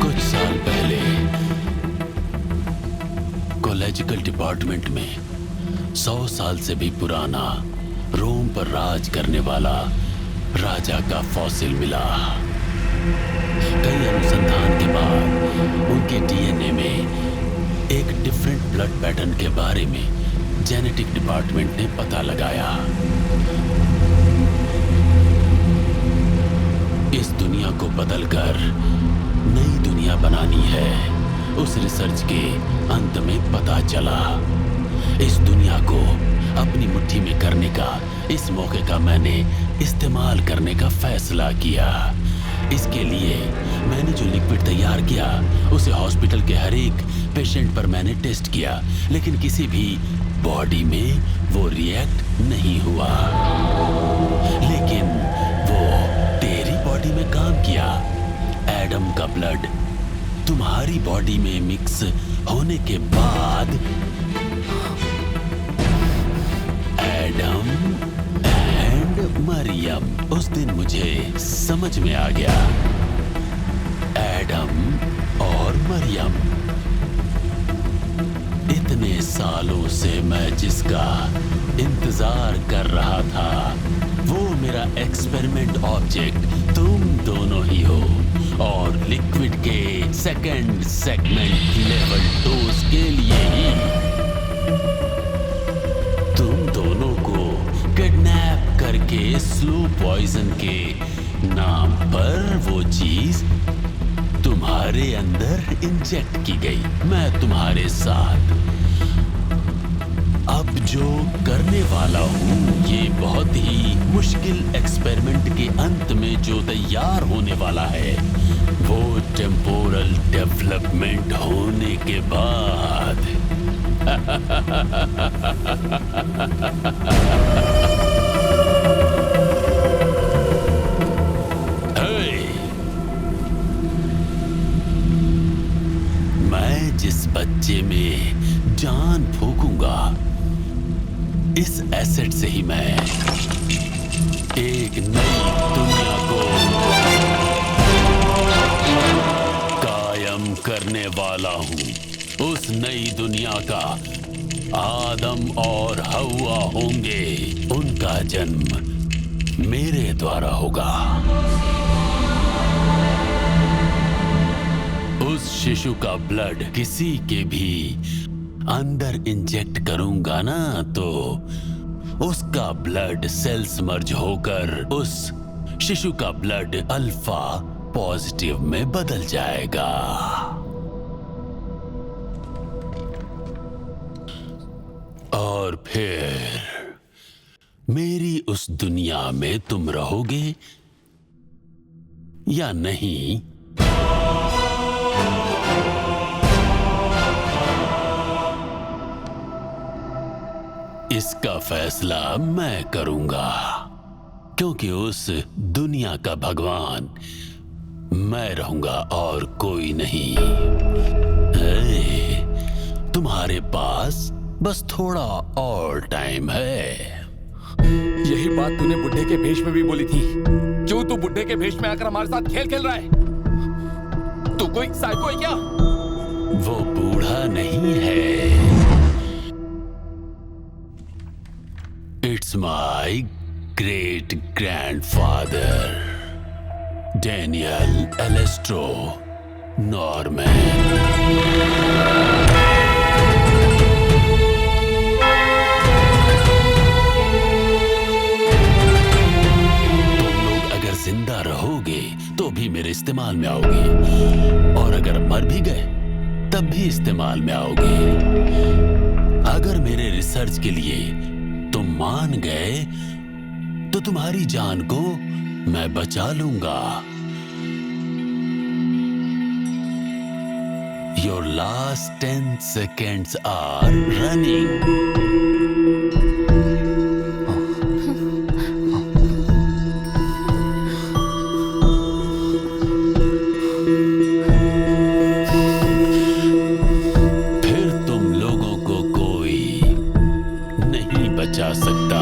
कुछ साल पहले कोलेजिकल डिपार्टमेंट में 100 साल से भी पुराना रोम पर राज करने वाला राजा का फॉसिल मिला। कई अनुसंधान के बाद उनके डीएनए में एक डिफरेंट ब्लड पैटर्न के बारे में जेनेटिक डिपार्टमेंट ने पता लगाया। इस दुनिया को बदलकर नई दुनिया बनानी है, उस रिसर्च के अंत में पता चला। इस दुनिया को अपनी मुट्ठी में करने का, इस मौके का मैंने इस्तेमाल करने का फैसला किया। इसके लिए मैंने जो लिक्विड तैयार किया उसे हॉस्पिटल के हर एक पेशेंट पर मैंने टेस्ट किया, लेकिन किसी भी बॉडी में वो रिएक्ट नहीं हुआ। लेकिन वो तेरी बॉडी में काम किया। एडम का ब्लड तुम्हारी बॉडी में मिक्स होने के बाद एडम एंड मरियम, उस दिन मुझे समझ में आ गया। एडम और मरियम, इतने सालों से मैं जिसका इंतजार कर रहा था, वो मेरा एक्सपेरिमेंट ऑब्जेक्ट तुम दोनों ही हो। और लिक्विड के सेकंड सेगमेंट लेवल डोज के लिए ही तुम दोनों को किडनैप करके स्लो पॉइजन के नाम पर वो चीज तुम्हारे अंदर इंजेक्ट की गई। मैं तुम्हारे साथ अब जो करने वाला हूँ, ये बहुत ही मुश्किल एक्सपेरिमेंट के अंत में जो तैयार होने वाला है, वो टेम्पोरल डेवलपमेंट होने के बाद मैं जिस बच्चे में जान फूंकूंगा, इस एसेट से ही मैं एक नई दुनिया को कायम करने वाला हूं। उस नई दुनिया का आदम और हव्वा होंगे। उनका जन्म मेरे द्वारा होगा। उस शिशु का ब्लड किसी के भी अंदर इंजेक्ट करूंगा ना, तो उसका ब्लड सेल्स मर्ज होकर उस शिशु का ब्लड अल्फा पॉजिटिव में बदल जाएगा। और फिर मेरी उस दुनिया में तुम रहोगे या नहीं, इसका फैसला मैं करूंगा, क्योंकि उस दुनिया का भगवान मैं रहूंगा और कोई नहीं। तुम्हारे पास बस थोड़ा और टाइम है। यही बात तूने बुड्ढे के भेष में भी बोली थी। क्यों तू बुड्ढे के भेष में आकर हमारे साथ खेल खेल रहा है? तू कोई साइको है क्या? वो बूढ़ा नहीं है। It's my great grandfather Daniel Alestro Norman. जिंदा रहोगे तो भी मेरे इस्तेमाल में आओगे, और अगर मर भी गए तब भी इस्तेमाल में आओगे। अगर मेरे रिसर्च के लिए तुम मान गए तो तुम्हारी जान को मैं बचा लूंगा। Your last 10 seconds are running. फिर तुम लोगों को कोई नहीं बचा सकता।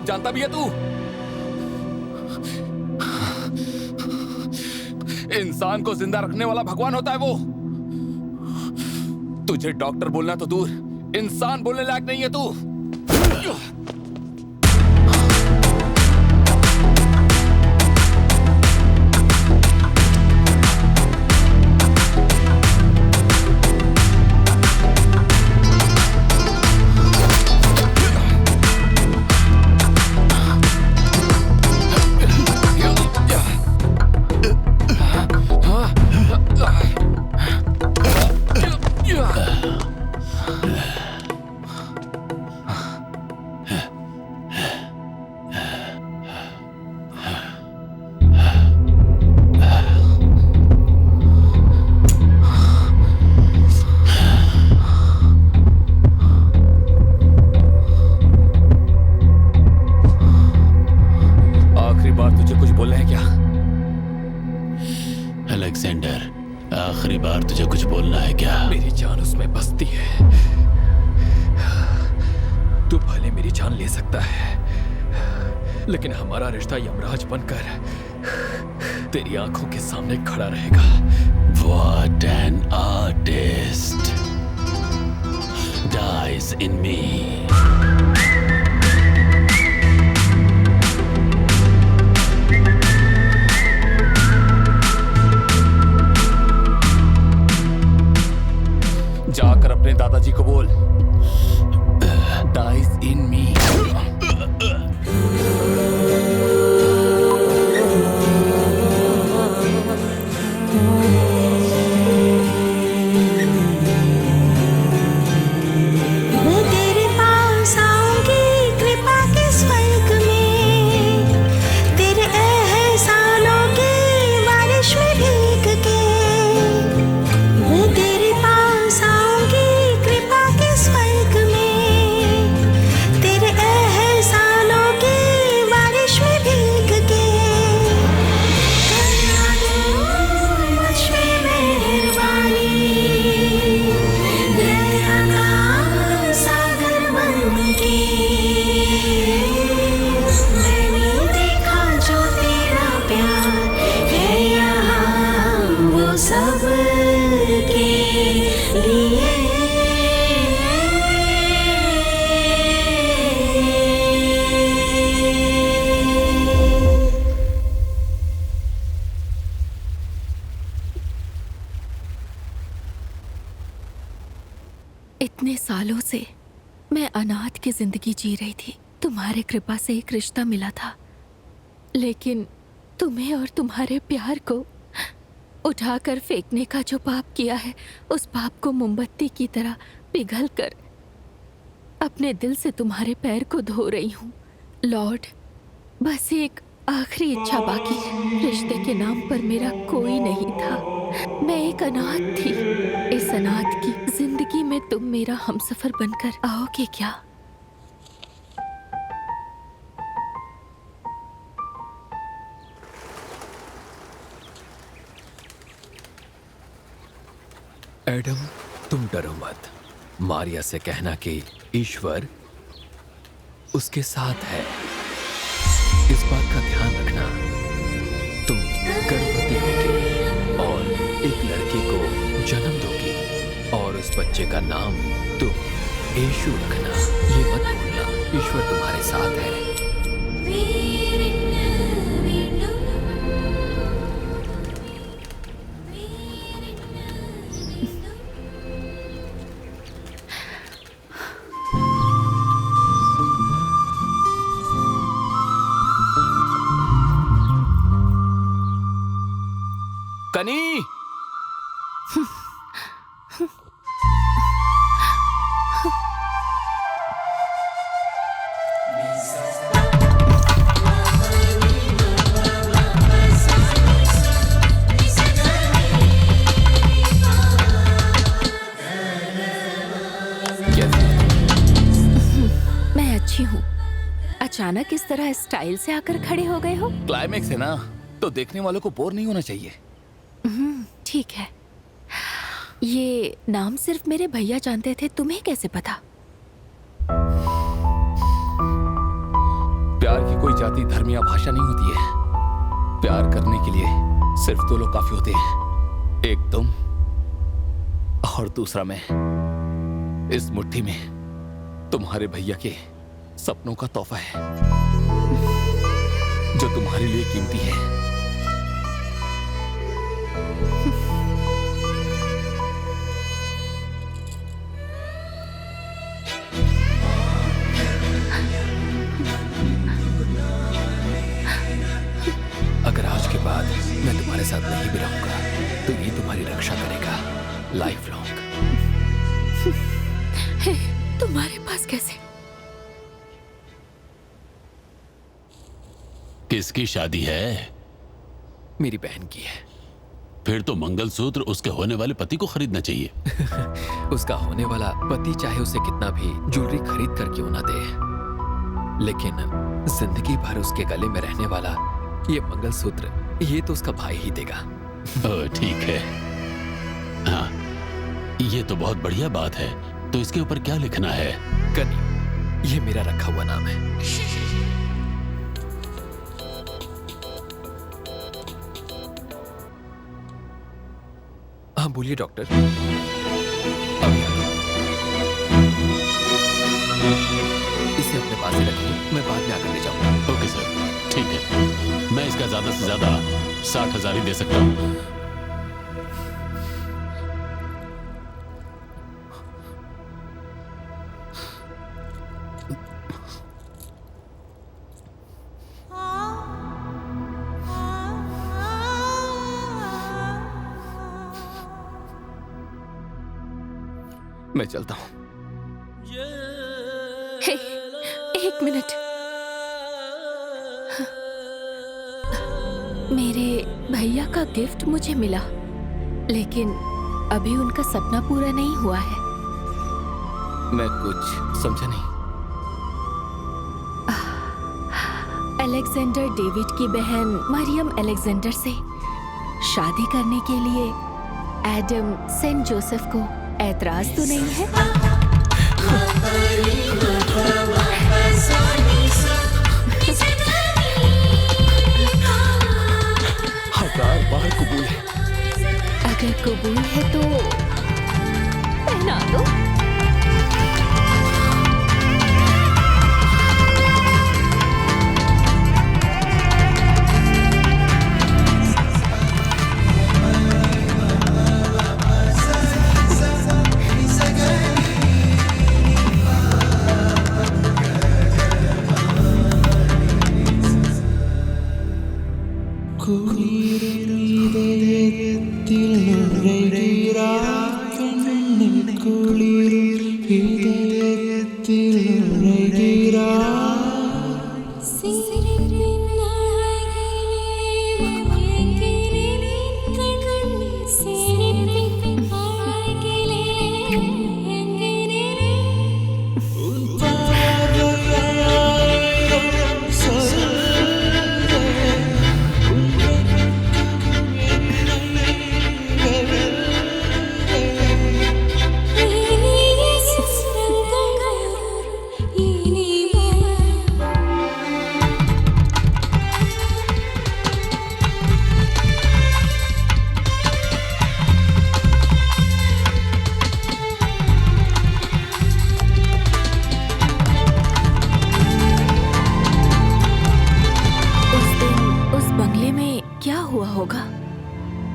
जानता भी है तू? इंसान को जिंदा रखने वाला भगवान होता है वो। तुझे डॉक्टर बोलना तो दूर, इंसान बोलने लायक नहीं है तू। अलेक्जेंडर, आखिरी बार तुझे कुछ बोलना है क्या? मेरी जान उसमें बसती है। तू भले मेरी जान ले सकता है, लेकिन हमारा रिश्ता यमराज बनकर तेरी आंखों के सामने खड़ा रहेगा। What an artist dies in me. जाकर अपने दादाजी को बोल, डाइज इन मी। मैं तेरे पास आऊंगी कृपा के स्वर्ग में, तेरे एहसानों की बारिश में भीग के। मैं तेरे पास आऊंगी कृपा के स्वर्ग में, तेरे एहसानों की बारिश में भीग के। करना तू मुझ पे मेहरबानी, दया का सागर बन के। मैंने देखा जो तेरा प्यार है यहाँ, वो सब के लिए। इतने सालों से मैं अनाथ की जिंदगी जी रही थी। तुम्हारे कृपा से एक रिश्ता मिला था, लेकिन तुम्हें और तुम्हारे प्यार को उठाकर फेंकने का जो पाप किया है, उस पाप को मोमबत्ती की तरह पिघल कर अपने दिल से तुम्हारे पैर को धो रही हूँ। लॉर्ड, बस एक आखिरी इच्छा बाकी है। रिश्ते के नाम पर मेरा कोई नहीं था, मैं एक अनाथ थी। इस अनाथ की जिंदगी में तुम मेरा हमसफर बनकर आओगे क्या? एडम, तुम डरो मत। मारिया से कहना कि ईश्वर उसके साथ है। इस बात का ध्यान रखना। तुम गर्भवती होगी और एक लड़के को जन्म दोगी, और उस बच्चे का नाम तुम यीशु रखना। ये मत भूलना, ईश्वर तुम्हारे साथ है। कनी, मैं अच्छी हूँ। अचानक इस तरह स्टाइल से आकर खड़े हो गए हो। क्लाइमेक्स है ना, तो देखने वालों को बोर नहीं होना चाहिए। ठीक है। ये नाम सिर्फ मेरे भैया जानते थे, तुम्हें कैसे पता? प्यार की कोई जाति, धर्म या भाषा नहीं होती है। प्यार करने के लिए सिर्फ दो लोग काफी होते हैं, एक तुम और दूसरा मैं। इस मुट्ठी में तुम्हारे भैया के सपनों का तोहफा है जो तुम्हारे लिए कीमती है। अगर आज के बाद मैं तुम्हारे साथ नहीं भी रहूंगा तो ये तुम्हारी रक्षा करेगा लाइफ लॉन्ग। तुम्हारे पास कैसे? किसकी शादी है? मेरी बहन की है। फिर तो मंगलसूत्र उसके होने वाले पति को खरीदना चाहिए। उसका होने वाला पति चाहे उसे कितना भी ज्वेलरी खरीद कर क्यों ना दे, लेकिन जिंदगी भर उसके गले में रहने वाला ये मंगलसूत्र, ये तो उसका भाई ही देगा। ठीक है। हाँ, ये तो बहुत बढ़िया बात है। तो इसके ऊपर क्या लिखना है? कनी, ये मेरा रखा हुआ नाम है। हाँ बोलिए डॉक्टर। अभी आ गया। इसे अपने पास ही रखिए, मैं बाद में आकर ले जाऊंगा। ओके सर, ठीक है। मैं इसका ज्यादा से ज्यादा 60,000 ही दे सकता हूँ। मैं चलता हूं। हे, एक मिनट। मेरे भैया का गिफ्ट मुझे मिला, लेकिन अभी उनका सपना पूरा नहीं हुआ है। मैं कुछ समझा नहीं। अलेक्जेंडर डेविड की बहन मरियम अलेक्जेंडर से शादी करने के लिए एडम सेंट जोसेफ को ऐतराज तो नहीं है? हजार बार कबूल है। अगर कबूल है तो पहना दो।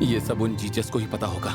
ये सब उन जीसस को ही पता होगा।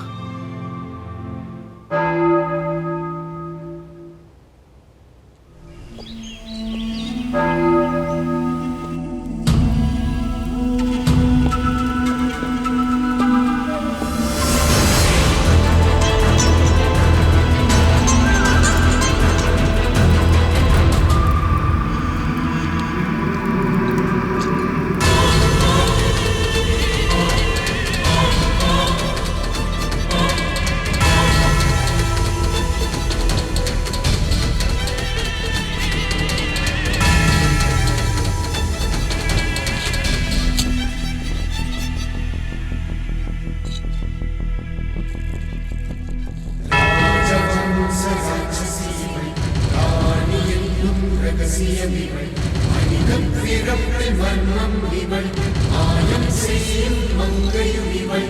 ரகசியமிகள் பிறப்பில் மர்மம் இவள் மாயம் செய்யும் மங்கையும் இவள்